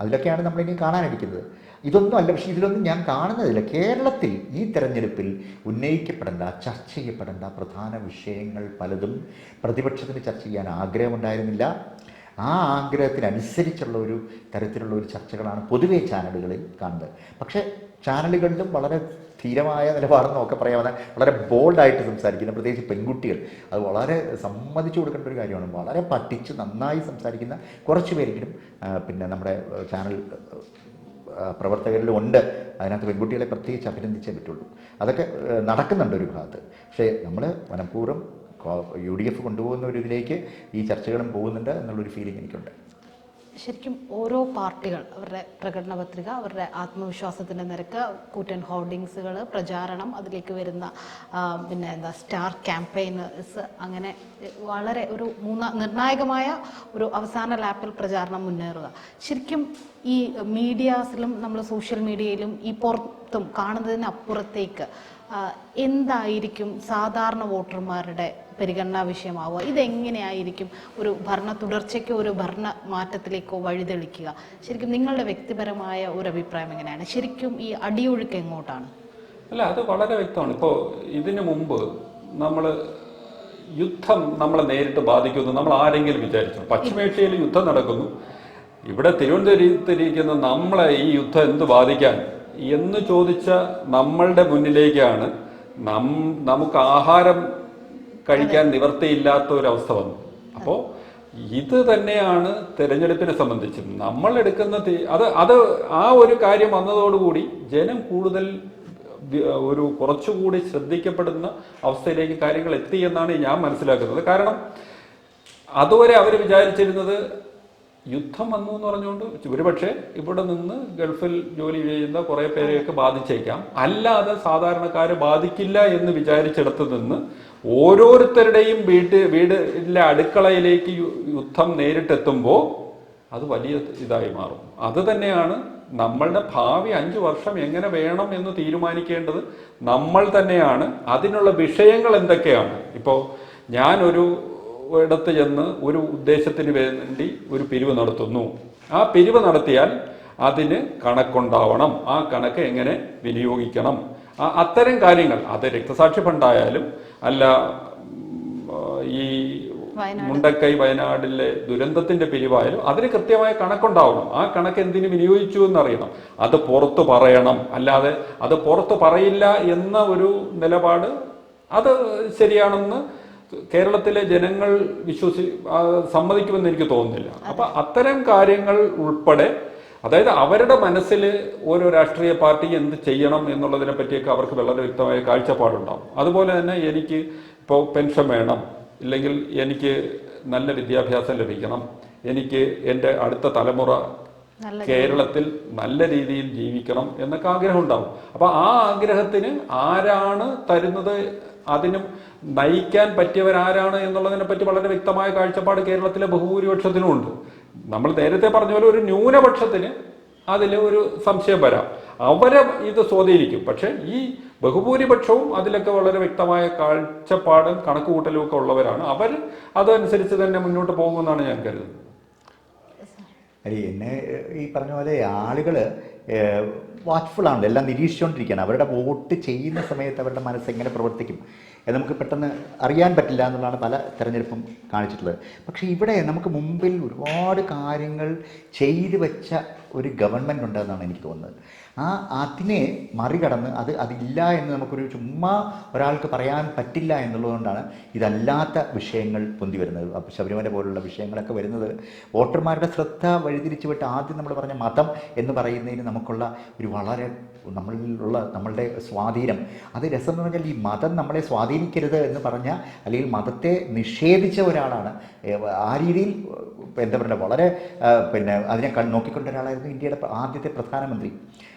Speaker 1: അതിലൊക്കെയാണ് നമ്മളിനി കാണാനിരിക്കുന്നത്. ഇതൊന്നും അല്ല, പക്ഷേ ഇതിലൊന്നും ഞാൻ കാണുന്നതില്ല. കേരളത്തിൽ ഈ തെരഞ്ഞെടുപ്പിൽ ഉന്നയിക്കപ്പെടേണ്ട, ചർച്ച ചെയ്യപ്പെടേണ്ട പ്രധാന വിഷയങ്ങൾ പലതും പ്രതിപക്ഷത്തിന് ചർച്ച ചെയ്യാൻ ആഗ്രഹമുണ്ടായിരുന്നില്ല. ആ ആഗ്രഹത്തിനനുസരിച്ചുള്ള ഒരു തരത്തിലുള്ള ഒരു ചർച്ചകളാണ് പൊതുവേ ചാനലുകളിൽ കാണുന്നത്. പക്ഷേ ചാനലുകളിലും വളരെ ധീരമായ നിലപാടെന്നൊക്കെ പറയാവുന്ന വളരെ ബോൾഡായിട്ട് സംസാരിക്കുന്ന, പ്രത്യേകിച്ച് പെൺകുട്ടികൾ, അത് വളരെ സമ്മതിച്ചു കൊടുക്കേണ്ട ഒരു കാര്യമാണ്. വളരെ പഠിച്ച് നന്നായി സംസാരിക്കുന്ന കുറച്ച് പേരെങ്കിലും പിന്നെ നമ്മുടെ ചാനൽ പ്രവർത്തകരിലും ഉണ്ട്. അതിനകത്ത് പെൺകുട്ടികളെ പ്രത്യേകിച്ച് അഭിനന്ദിച്ചേ പറ്റുള്ളൂ. അതൊക്കെ നടക്കുന്നുണ്ട് ഒരു ഭാഗത്ത്. പക്ഷേ നമ്മൾ മനഃപൂർവ്വം UDF കൊണ്ടുപോകുന്ന ഒരു ഇതിലേക്ക് ഈ ചർച്ചകളും പോകുന്നുണ്ട് എന്നുള്ളൊരു ഫീലിംഗ് എനിക്കുണ്ട്.
Speaker 3: ശരിക്കും ഓരോ പാർട്ടികൾ അവരുടെ പ്രകടന പത്രിക, അവരുടെ ആത്മവിശ്വാസത്തിൻ്റെ നിരക്ക്, കൂറ്റൻ ഹോർഡിങ്സുകൾ, പ്രചാരണം, അതിലേക്ക് വരുന്ന പിന്നെ സ്റ്റാർ ക്യാമ്പയിനേഴ്സ്, അങ്ങനെ വളരെ ഒരു നിർണായകമായ ഒരു അവസാന ലാപ്പിൽ പ്രചാരണം മുന്നേറുക. ശരിക്കും ഈ മീഡിയാസിലും നമ്മൾ സോഷ്യൽ മീഡിയയിലും ഈ പുറത്തും കാണുന്നതിനപ്പുറത്തേക്ക് എന്തായിരിക്കും സാധാരണ വോട്ടർമാരുടെ പരിഗണനാ വിഷയമാവുക? ഇതെങ്ങനെയായിരിക്കും ഒരു ഭരണ തുടർച്ചയ്ക്കോ ഒരു ഭരണ മാറ്റത്തിലേക്കോ വഴിതെളിക്കുക? ശരിക്കും നിങ്ങളുടെ വ്യക്തിപരമായ ഒരു അഭിപ്രായം എങ്ങനെയാണ്? ശരിക്കും ഈ അടിയൊഴുക്ക് എങ്ങോട്ടാണ്?
Speaker 2: അല്ല, അത് വളരെ വ്യക്തമാണ്. ഇപ്പോൾ ഇതിനു മുമ്പ് യുദ്ധം നമ്മളെ നേരിട്ട് ബാധിക്കുമെന്ന് നമ്മൾ ആരെങ്കിലും വിചാരിച്ചു? പശ്ചിമേഷ്യയിൽ യുദ്ധം നടക്കുന്നു, ഇവിടെ തിരുവനന്തപുരത്തിരിക്കുന്ന നമ്മളെ ഈ യുദ്ധം എന്ത് ബാധിക്കാൻ എന്ന് ചോദിച്ച നമ്മളുടെ മുന്നിലേക്കാണ് നമുക്ക് ആഹാരം കഴിക്കാൻ നിവർത്തിയില്ലാത്ത ഒരവസ്ഥ വന്നു. അപ്പോൾ ഇത് തന്നെയാണ് തെരഞ്ഞെടുപ്പിനെ സംബന്ധിച്ചും നമ്മൾ എടുക്കുന്ന അത് ആ ഒരു കാര്യം വന്നതോടുകൂടി ജനം കൂടുതൽ കുറച്ചുകൂടി ശ്രദ്ധിക്കപ്പെടുന്ന അവസ്ഥയിലേക്ക് കാര്യങ്ങൾ എത്തി എന്നാണ് ഞാൻ മനസ്സിലാക്കുന്നത്. കാരണം അതുവരെ അവർ വിചാരിച്ചിരുന്നത് യുദ്ധം വന്നു എന്ന് പറഞ്ഞുകൊണ്ട് ഒരുപക്ഷെ ഇവിടെ നിന്ന് ഗൾഫിൽ ജോലി ചെയ്യുന്ന കുറേ പേരെയൊക്കെ ബാധിച്ചേക്കാം, അല്ലാതെ സാധാരണക്കാരെ ബാധിക്കില്ല എന്ന് വിചാരിച്ചിടത്ത് നിന്ന് ഓരോരുത്തരുടെയും വീടിലെ അടുക്കളയിലേക്ക് യുദ്ധം നേരിട്ടെത്തുമ്പോൾ അത് വലിയ ഇതായി മാറും. അത് തന്നെയാണ് നമ്മളുടെ ഭാവി 5 വർഷം എങ്ങനെ വേണം എന്ന് തീരുമാനിക്കേണ്ടത് നമ്മൾ തന്നെയാണ്. അതിനുള്ള വിഷയങ്ങൾ എന്തൊക്കെയാണ്? ഇപ്പോൾ ഞാനൊരു ഇടത്ത് ചെന്ന് ഒരു ഉദ്ദേശത്തിന് വേണ്ടി ഒരു പിരിവ് നടത്തുന്നു. ആ പിരിവ് നടത്തിയാൽ അതിന് കണക്കുണ്ടാവണം. ആ കണക്ക് എങ്ങനെ വിനിയോഗിക്കണം, അത്തരം കാര്യങ്ങൾ. അത് രക്തസാക്ഷി ഫണ്ടായാലും അല്ല ഈ മുണ്ടക്കൈ വയനാടിലെ ദുരന്തത്തിന്റെ പിരിവായാലും അതിന് കൃത്യമായ കണക്കുണ്ടാവണം. ആ കണക്ക് എന്തിനു വിനിയോഗിച്ചു എന്നറിയണം. അത് പുറത്തു പറയണം. അല്ലാതെ അത് പുറത്തു പറയില്ല എന്ന ഒരു നിലപാട് അത് ശരിയാണെന്ന് കേരളത്തിലെ ജനങ്ങൾ സമ്മതിക്കുമെന്ന് എനിക്ക് തോന്നുന്നില്ല. അപ്പൊ അത്തരം കാര്യങ്ങൾ ഉൾപ്പെടെ, അതായത് അവരുടെ മനസ്സിൽ ഓരോ രാഷ്ട്രീയ പാർട്ടി എന്ത് ചെയ്യണം എന്നുള്ളതിനെ പറ്റിയൊക്കെ അവർക്ക് വളരെ വ്യക്തമായ കാഴ്ചപ്പാടുണ്ടാവും. അതുപോലെ തന്നെ എനിക്ക് ഇപ്പോൾ പെൻഷൻ വേണം, ഇല്ലെങ്കിൽ എനിക്ക് നല്ല വിദ്യാഭ്യാസം ലഭിക്കണം, എനിക്ക് എൻ്റെ അടുത്ത തലമുറ കേരളത്തിൽ നല്ല രീതിയിൽ ജീവിക്കണം എന്നൊക്കെ ആഗ്രഹം ഉണ്ടാവും. അപ്പൊ ആ ആഗ്രഹത്തിന് ആരാണ് തരുന്നത്, അതിനും നയിക്കാൻ പറ്റിയവരാരാണ് എന്നുള്ളതിനെ പറ്റി വളരെ വ്യക്തമായ കാഴ്ചപ്പാട് കേരളത്തിലെ ബഹുഭൂരിപക്ഷത്തിനും ഉണ്ട്. നമ്മൾ നേരത്തെ പറഞ്ഞ പോലെ ഒരു ന്യൂനപക്ഷത്തിന് അതിൽ ഒരു സംശയം വരാം, അവരെ ഇത് സ്വാധീനിക്കും. പക്ഷെ ഈ ബഹുഭൂരിപക്ഷവും അതിലൊക്കെ വളരെ വ്യക്തമായ കാഴ്ചപ്പാടും കണക്കുകൂട്ടലും ഒക്കെ ഉള്ളവരാണ്. അവർ അതനുസരിച്ച് തന്നെ മുന്നോട്ട് പോകുമെന്നാണ് ഞാൻ കരുതുന്നത്.
Speaker 1: അല്ല, എന്നെ ഈ പറഞ്ഞ പോലെ ആളുകൾ വാച്ച്ഫുൾ ആണല്ലോ, എല്ലാം നിരീക്ഷിച്ചുകൊണ്ടിരിക്കുകയാണ്. അവരുടെ വോട്ട് ചെയ്യുന്ന സമയത്ത് അവരുടെ മനസ്സ് എങ്ങനെ പ്രവർത്തിക്കും എന്ന് നമുക്ക് പെട്ടെന്ന് അറിയാൻ പറ്റില്ല എന്നുള്ളതാണ് പല തെരഞ്ഞെടുപ്പും കാണിച്ചിട്ടുള്ളത്. പക്ഷേ ഇവിടെ നമുക്ക് മുമ്പിൽ ഒരുപാട് കാര്യങ്ങൾ ചെയ്തു വെച്ച ഒരു ഗവൺമെൻറ് ഉണ്ടെന്നാണ് എനിക്ക് തോന്നുന്നത്. അതിനെ മറികടന്ന് അതില്ല എന്ന് നമുക്കൊരു ചുമ്മാ ഒരാൾക്ക് പറയാൻ പറ്റില്ല എന്നുള്ളതുകൊണ്ടാണ് ഇതല്ലാത്ത വിഷയങ്ങൾ പൊന്തി വരുന്നത്. അപ്പോൾ ശബരിമല പോലുള്ള വിഷയങ്ങളൊക്കെ വരുന്നത് വോട്ടർമാരുടെ ശ്രദ്ധ വഴിതിരിച്ചു വിട്ട് ആദ്യം നമ്മൾ പറഞ്ഞ മതം എന്ന് പറയുന്നതിന് നമുക്കുള്ള ഒരു വളരെ നമ്മളുടെ സ്വാധീനം, അത് രസം എന്ന് പറഞ്ഞാൽ ഈ മതം നമ്മളെ സ്വാധീനിക്കരുത് എന്ന് പറഞ്ഞ, അല്ലെങ്കിൽ മതത്തെ നിഷേധിച്ച ഒരാളാണ്. ആ രീതിയിൽ എന്താ പറയുക, വളരെ അതിനെ നോക്കിക്കൊണ്ട ഒരാളായിരുന്നു ഇന്ത്യയുടെ ആദ്യത്തെ പ്രധാനമന്ത്രി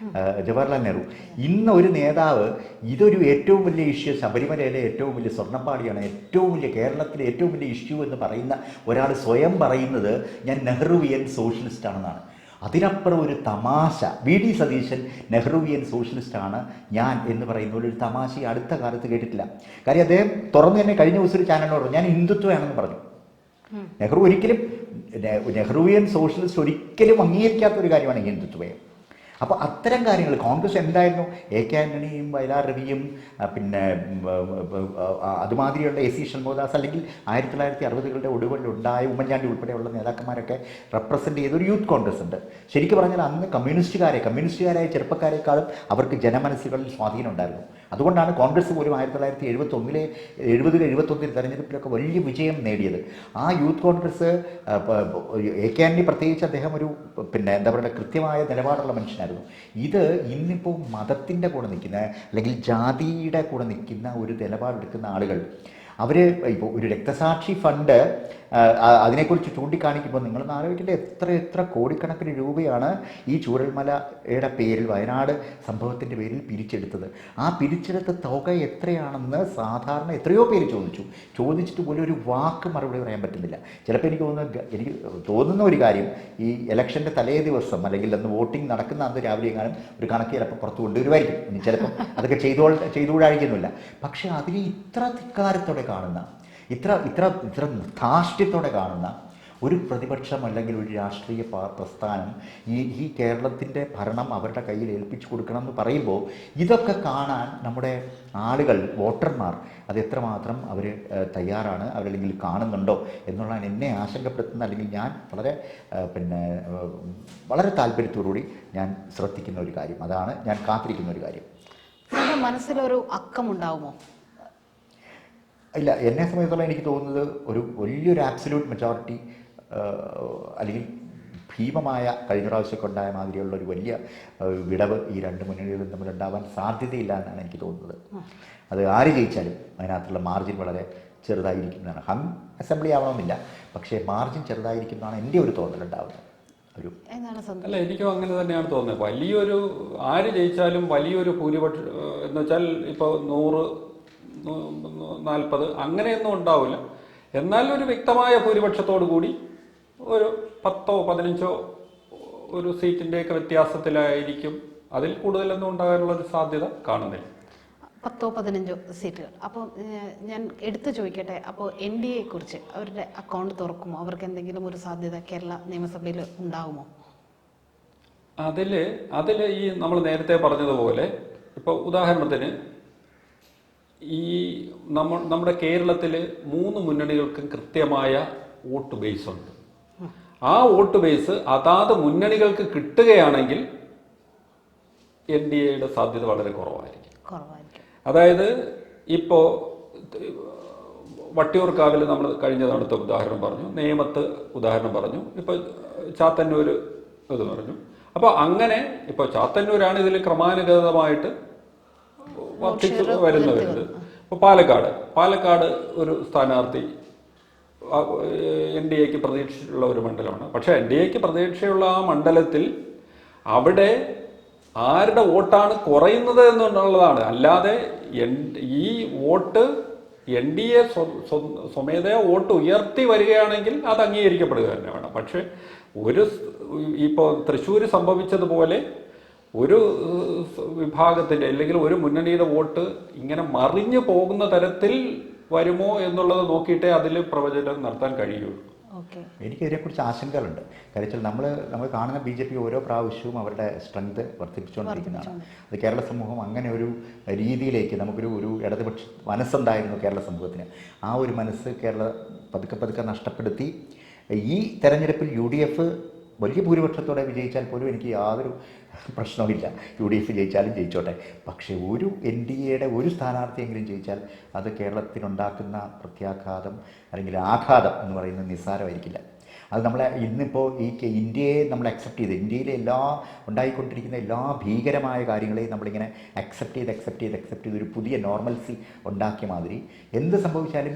Speaker 1: ജവഹർലാൽ നെഹ്റു. ഇന്ന് ഒരു നേതാവ് ഇതൊരു ഏറ്റവും വലിയ ഇഷ്യൂ, ശബരിമലയിലെ ഏറ്റവും വലിയ സ്വർണ്ണപ്പാടിയാണ്, ഏറ്റവും വലിയ കേരളത്തിലെ ഏറ്റവും വലിയ ഇഷ്യൂ എന്ന് പറയുന്ന ഒരാൾ സ്വയം പറയുന്നത് ഞാൻ നെഹ്റുവിയൻ സോഷ്യലിസ്റ്റ് ആണെന്നാണ്. അതിനപ്പുറം ഒരു തമാശ, വി.ഡി. സതീശൻ നെഹ്റുവിയൻ സോഷ്യലിസ്റ്റാണ് ഞാൻ എന്ന് പറയുന്ന ഒരു തമാശ അടുത്ത കാലത്ത് കേട്ടിട്ടില്ല. കാര്യം അദ്ദേഹം തുറന്നു തന്നെ കഴിഞ്ഞ ദിവസം ഒരു ചാനലിനോട് പറഞ്ഞു ഞാൻ ഹിന്ദുത്വമാണെന്ന് പറഞ്ഞു. നെഹ്റുവിയൻ സോഷ്യലിസ്റ്റ് ഒരിക്കലും അംഗീകരിക്കാത്ത ഒരു കാര്യമാണ് ഹിന്ദുത്വം. അപ്പോൾ അത്തരം കാര്യങ്ങൾ കോൺഗ്രസ് എന്തായിരുന്നു, A.K. ആന്റണിയും വയലാർ രവിയും പിന്നെ അതുമാതിരിയുള്ള A.C. ഷൺമുഖദാസ്, അല്ലെങ്കിൽ 1960കളുടെ ഒടുവിലുണ്ടായ ഉമ്മൻചാണ്ടി ഉൾപ്പെടെയുള്ള നേതാക്കന്മാരൊക്കെ റെപ്രസെൻ്റ് ചെയ്തൊരു യൂത്ത് കോൺഗ്രസ് ഉണ്ട്. ശരിക്കും പറഞ്ഞാൽ അന്ന് കമ്മ്യൂണിസ്റ്റുകാരായ ചെറുപ്പക്കാരെക്കാളും അവർക്ക് ജനമനസ്സുകളിൽ സ്വാധീനം ഉണ്ടായിരുന്നു. അതുകൊണ്ടാണ് കോൺഗ്രസ് പോലും 1970-71 തെരഞ്ഞെടുപ്പിലൊക്കെ വലിയ വിജയം നേടിയത്. ആ യൂത്ത് കോൺഗ്രസ്, A.K. ആന്റണി പ്രത്യേകിച്ച്, അദ്ദേഹം ഒരു എന്താ പറയുക കൃത്യമായ നിലപാടുള്ള മനുഷ്യനായിരുന്നു. ഇത് ഇന്നിപ്പോൾ മതത്തിൻ്റെ കൂടെ നിൽക്കുന്ന, അല്ലെങ്കിൽ ജാതിയുടെ കൂടെ നിൽക്കുന്ന ഒരു നിലപാടെടുക്കുന്ന ആളുകൾ, അവർ ഇപ്പോൾ ഒരു രക്തസാക്ഷി ഫണ്ട് അതിനെക്കുറിച്ച് ചൂണ്ടിക്കാണിക്കുമ്പോൾ നിങ്ങൾ ആലോചിക്കേണ്ട എത്ര കോടിക്കണക്കിന് രൂപയാണ് ഈ ചൂരൽമലയുടെ പേരിൽ, വയനാട് സംഭവത്തിൻ്റെ പേരിൽ പിരിച്ചെടുത്തത്. ആ പിരിച്ചെടുത്ത തുക എത്രയാണെന്ന് സാധാരണ എത്രയോ പേര് ചോദിച്ചിട്ട് പോലും ഒരു വാക്ക് മറുപടി പറയാൻ പറ്റുന്നില്ല. ചിലപ്പോൾ എനിക്ക് തോന്നുന്ന ഒരു കാര്യം, ഈ ഇലക്ഷൻ്റെ തലേ ദിവസം അല്ലെങ്കിൽ അന്ന് വോട്ടിംഗ് നടക്കുന്ന അന്ന് രാവിലെ എങ്ങാനും ഒരു കണക്ക് ചിലപ്പോൾ പുറത്ത് കൊണ്ടുവരുമായിരിക്കും. ഇനി ചിലപ്പോൾ അതൊക്കെ ചെയ്തുകൂടാഴിക്കുന്നില്ല. പക്ഷേ അതിനെ ഇത്ര ധിക്കാരത്തോടെ കാണുന്ന, ഇത്ര ധാർഷ്ട്യത്തോടെ കാണുന്ന ഒരു പ്രതിപക്ഷം അല്ലെങ്കിൽ ഒരു രാഷ്ട്രീയ പ്രസ്ഥാനം ഈ കേരളത്തിൻ്റെ ഭരണം അവരുടെ കയ്യിൽ ഏൽപ്പിച്ചു കൊടുക്കണം എന്ന് പറയുമ്പോൾ, ഇതൊക്കെ കാണാൻ നമ്മുടെ ആളുകൾ, വോട്ടർമാർ അത് എത്രമാത്രം അവർ തയ്യാറാണ്, അവരല്ലെങ്കിൽ കാണുന്നുണ്ടോ എന്നുള്ളതാണ് എന്നെ ആശങ്കപ്പെടുത്തുന്ന, അല്ലെങ്കിൽ ഞാൻ വളരെ താല്പര്യത്തോടുകൂടി ഞാൻ ശ്രദ്ധിക്കുന്ന ഒരു കാര്യം. അതാണ് ഞാൻ കാത്തിരിക്കുന്ന ഒരു കാര്യം.
Speaker 3: മനസ്സിലൊരു അക്കമുണ്ടാവുമോ?
Speaker 1: ഇല്ല, എന്നെ സംബന്ധിച്ചിടത്തോളം എനിക്ക് തോന്നുന്നത് ഒരു വലിയൊരു ആബ്സല്യൂട്ട് മെജോറിറ്റി, അല്ലെങ്കിൽ ഭീമമായ കഴിഞ്ഞ പ്രാവശ്യമൊക്കെ ഉണ്ടായ മാതിരിയുള്ള ഒരു വലിയ വിടവ് ഈ രണ്ട് മുന്നണികളും തമ്മിലുണ്ടാവാൻ സാധ്യതയില്ല എന്നാണ് എനിക്ക് തോന്നുന്നത്. അത് ആര് ജയിച്ചാലും അതിനകത്തുള്ള മാർജിൻ വളരെ ചെറുതായിരിക്കുന്നതാണ്. അസംബ്ലി ആവണമെന്നില്ല, പക്ഷേ മാർജിൻ ചെറുതായിരിക്കുന്നതാണ് എൻ്റെ ഒരു തോന്നലുണ്ടാവുന്നത്.
Speaker 2: അല്ല, എനിക്കും അങ്ങനെ തന്നെയാണ് തോന്നുന്നത്. വലിയൊരു ആര് ജയിച്ചാലും വലിയൊരു ഭൂരിപക്ഷം എന്ന് വെച്ചാൽ ഇപ്പോൾ 100-40 അങ്ങനെയൊന്നും ഉണ്ടാവില്ല. എന്നാൽ ഒരു വ്യക്തമായ ഭൂരിപക്ഷത്തോടു കൂടി ഒരു 10-15 ഒരു സീറ്റിൻ്റെയൊക്കെ വ്യത്യാസത്തിലായിരിക്കും. അതിൽ കൂടുതലൊന്നും ഉണ്ടാകാനുള്ളൊരു സാധ്യത കാണുന്നില്ല.
Speaker 3: 10-15 സീറ്റുകൾ. അപ്പോൾ ഞാൻ എടുത്തു ചോദിക്കട്ടെ, അപ്പോൾ NDA കുറിച്ച് അവരുടെ അക്കൗണ്ട് തുറക്കുമോ? അവർക്ക് എന്തെങ്കിലും ഒരു സാധ്യത കേരള നിയമസഭയിൽ ഉണ്ടാകുമോ?
Speaker 2: അതിൽ ഈ നമ്മൾ നേരത്തെ പറഞ്ഞതുപോലെ ഇപ്പോൾ ഉദാഹരണത്തിന് ഈ നമ്മുടെ കേരളത്തിൽ 3 മുന്നണികൾക്കും കൃത്യമായ വോട്ട് ബേസ് ഉണ്ട്. ആ വോട്ട് ബേസ് അതാത് മുന്നണികൾക്ക് കിട്ടുകയാണെങ്കിൽ NDAയുടെ സാധ്യത വളരെ കുറവായിരിക്കും. അതായത് ഇപ്പോൾ വട്ടിയൂർക്കാവിൽ നമ്മൾ കഴിഞ്ഞ തവണത്തെ ഉദാഹരണം പറഞ്ഞു, നേമത്ത് ഉദാഹരണം പറഞ്ഞു, ഇപ്പോൾ ചാത്തന്നൂർ ഇത് പറഞ്ഞു. അപ്പോൾ അങ്ങനെ ഇപ്പോൾ ചാത്തന്നൂരാണ് ഇതിൽ ക്രമാനുഗതമായിട്ട് വർദ്ധിച്ചു വരുന്നത്. ഇപ്പോൾ പാലക്കാട് ഒരു സ്ഥാനാർത്ഥി NDAക്ക് പ്രതീക്ഷയുള്ള ഒരു മണ്ഡലമാണ്. പക്ഷേ NDAക്ക് പ്രതീക്ഷയുള്ള ആ മണ്ഡലത്തിൽ അവിടെ ആരുടെ വോട്ടാണ് കുറയുന്നത് എന്നുള്ളതാണ്. അല്ലാതെ ഈ വോട്ട് NDA സ്വമേധയാ വോട്ട് ഉയർത്തി വരികയാണെങ്കിൽ അത് അംഗീകരിക്കപ്പെടുക തന്നെ വേണം. പക്ഷെ ഇപ്പോൾ തൃശ്ശൂർ സംഭവിച്ചതുപോലെ ഒരു വിഭാഗത്തിൻ്റെ അല്ലെങ്കിൽ ഒരു മുന്നണിയുടെ വോട്ട് ഇങ്ങനെ മറിഞ്ഞു പോകുന്ന തരത്തിൽ വരുമോ എന്നുള്ളത് നോക്കിയിട്ടേ അതിൽ പ്രവചനം നടത്താൻ കഴിയുള്ളൂ.
Speaker 1: എനിക്ക് ഇതിനെക്കുറിച്ച് ആശങ്കകളുണ്ട്. കാര്യം നമ്മൾ കാണുന്ന BJP ഓരോ പ്രാവശ്യവും അവരുടെ സ്ട്രെങ്ത് വർദ്ധിപ്പിച്ചുകൊണ്ടിരിക്കുന്നതാണ്. അത് കേരള സമൂഹം അങ്ങനെ ഒരു രീതിയിലേക്ക് നമുക്കൊരു ഇടതുപക്ഷ മനസ്സുണ്ടായിരുന്നു കേരള സമൂഹത്തിന്. ആ ഒരു മനസ്സ് പതുക്കെ നഷ്ടപ്പെടുത്തി. ഈ തെരഞ്ഞെടുപ്പിൽ UDF വലിയ ഭൂരിപക്ഷത്തോടെ വിജയിച്ചാൽ പോലും എനിക്ക് യാതൊരു പ്രശ്നവുമില്ല. UDF ജയിച്ചാലും ജയിച്ചോട്ടെ. പക്ഷേ ഒരു NDAയുടെ ഒരു സ്ഥാനാർത്ഥിയെങ്കിലും ജയിച്ചാൽ അത് കേരളത്തിനുണ്ടാക്കുന്ന പ്രത്യാഘാതം അല്ലെങ്കിൽ ആഘാതം എന്ന് പറയുന്നത് നിസ്സാരമായിരിക്കില്ല. അത് നമ്മളെ ഇന്നിപ്പോൾ ഇന്ത്യയെ നമ്മൾ അക്സെപ്റ്റ് ചെയ്ത് ഇന്ത്യയിലെ ഉണ്ടായിക്കൊണ്ടിരിക്കുന്ന എല്ലാ ഭീകരമായ കാര്യങ്ങളെയും നമ്മളിങ്ങനെ അക്സെപ്റ്റ് ചെയ്ത് ഒരു പുതിയ നോർമൽസി ഉണ്ടാക്കിയ മാതിരി എന്ത് സംഭവിച്ചാലും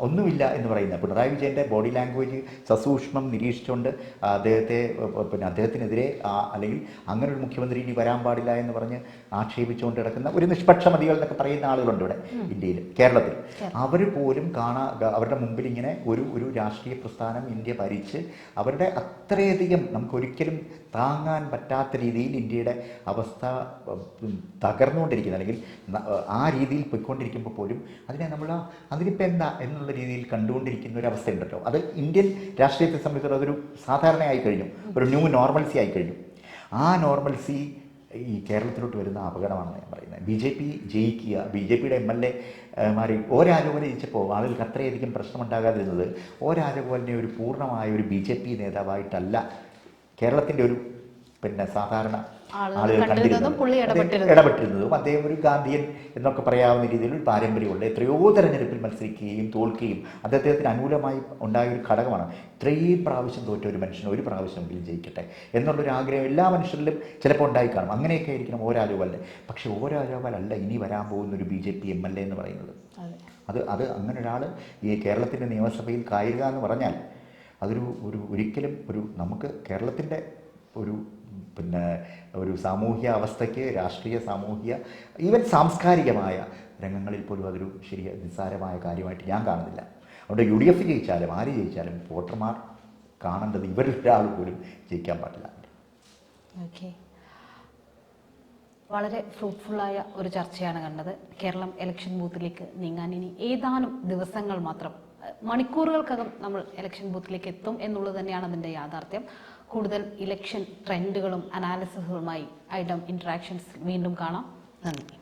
Speaker 1: ഒന്നുമില്ല എന്ന് പറയുന്നത് പിണറായി വിജയൻ്റെ ബോഡി ലാംഗ്വേജ് സസൂക്ഷ്മം നിരീക്ഷിച്ചുകൊണ്ട് അദ്ദേഹത്തിനെതിരെ അല്ലെങ്കിൽ അങ്ങനെ ഒരു മുഖ്യമന്ത്രി ഇനി വരാൻ പാടില്ല എന്ന് പറഞ്ഞ് ആക്ഷേപിച്ചുകൊണ്ട് കിടക്കുന്ന ഒരു നിഷ്പക്ഷമതികൾ എന്നൊക്കെ പറയുന്ന ആളുകളുണ്ട് ഇവിടെ ഇന്ത്യയിൽ, കേരളത്തിൽ. അവർ പോലും അവരുടെ മുമ്പിൽ ഇങ്ങനെ ഒരു രാഷ്ട്രീയ പ്രസ്ഥാനം ഇന്ത്യ ഭരിച്ച് അവരുടെ അത്രയധികം നമുക്കൊരിക്കലും താങ്ങാൻ പറ്റാത്ത രീതിയിൽ ഇന്ത്യയുടെ അവസ്ഥ തകർന്നുകൊണ്ടിരിക്കുന്നത് അല്ലെങ്കിൽ ആ രീതിയിൽ പോയിക്കൊണ്ടിരിക്കുമ്പോൾ പോലും അതിനിപ്പോൾ എന്താ എന്നുള്ള രീതിയിൽ കണ്ടുകൊണ്ടിരിക്കുന്ന ഒരു അവസ്ഥ ഉണ്ടല്ലോ. അത് ഇന്ത്യൻ രാഷ്ട്രീയത്തെ സംബന്ധിച്ചിടത്തോളം അതൊരു സാധാരണയായി കഴിഞ്ഞു, ഒരു ന്യൂ നോർമൽസി ആയി കഴിഞ്ഞു. ആ നോർമൽസി ഈ കേരളത്തിലോട്ട് വരുന്ന അപകടമാണെന്ന് ഞാൻ പറയുന്നത്. BJP ജയിക്കുക, BJPയുടെ MLA മാറി ഒരാജഗോപാൽ ജയിച്ചപ്പോൾ ആളുകൾക്ക് അത്രയധികം പ്രശ്നമുണ്ടാകാതിരുന്നത് ഒരാജഗോപാലിനെ ഒരു പൂർണ്ണമായ ഒരു BJP നേതാവായിട്ടല്ല കേരളത്തിൻ്റെ ഒരു സാധാരണ ആളുകൾ ഇടപെട്ടിരുന്നതും അദ്ദേഹം ഒരു ഗാന്ധിയൻ എന്നൊക്കെ പറയാവുന്ന രീതിയിൽ ഒരു പാരമ്പര്യമുള്ള എത്രയോ തെരഞ്ഞെടുപ്പിൽ മത്സരിക്കുകയും തോൽക്കുകയും അദ്ദേഹത്തിന് അനുകൂലമായി ഉണ്ടായ ഒരു ഘടകമാണ്. ഇത്രയും പ്രാവശ്യം തോറ്റ ഒരു മനുഷ്യന് ഒരു പ്രാവശ്യമെങ്കിലും ജയിക്കട്ടെ എന്നുള്ളൊരു ആഗ്രഹം എല്ലാ മനുഷ്യരിലും ചിലപ്പോൾ ഉണ്ടായി കാണും. അങ്ങനെയൊക്കെ ആയിരിക്കണം രാജഗോപാലിന്. പക്ഷേ രാജഗോപാൽ അല്ല ഇനി വരാൻ പോകുന്ന ഒരു BJP MLA എന്ന് പറയുന്നത്. അത് അങ്ങനെ ഒരാൾ ഈ കേരളത്തിൻ്റെ നിയമസഭയിൽ കയറുക എന്ന് പറഞ്ഞാൽ ഒരിക്കലും നമുക്ക് കേരളത്തിൻ്റെ ഒരു സാമൂഹ്യ അവസ്ഥയ്ക്ക് രാഷ്ട്രീയ സാമൂഹ്യ ഈവൻ സാംസ്കാരികമായ രംഗങ്ങളിൽ പോലും അതൊരു നിസ്സാരമായ കാര്യമായിട്ട് ഞാൻ കാണുന്നില്ല. അതുകൊണ്ട് UDF ജയിച്ചാലും ആര് ജയിച്ചാലും വോട്ടർമാർ കാണേണ്ടത് ഇവരൊരാൾ പോലും ജയിക്കാൻ പാടില്ല.
Speaker 3: ഓക്കെ, വളരെ ഫ്രൂട്ട്ഫുള്ളായ ഒരു ചർച്ചയാണ് കണ്ടത്. കേരളം ഇലക്ഷൻ ബൂത്തിലേക്ക് നീങ്ങാൻ ഇനി ഏതാനും ദിവസങ്ങൾ മാത്രം, മണിക്കൂറുകൾക്കകം നമ്മൾ ഇലക്ഷൻ ബൂത്തിലേക്ക് എത്തും എന്നുള്ളത് തന്നെയാണ് അതിൻ്റെ യാഥാർത്ഥ്യം. കൂടുതൽ ഇലക്ഷൻ ട്രെൻഡുകളും അനാലിസിസുകളുമായി ഐഡം ഇൻട്രാക്ഷൻസ് വീണ്ടും കാണാം. നന്ദി.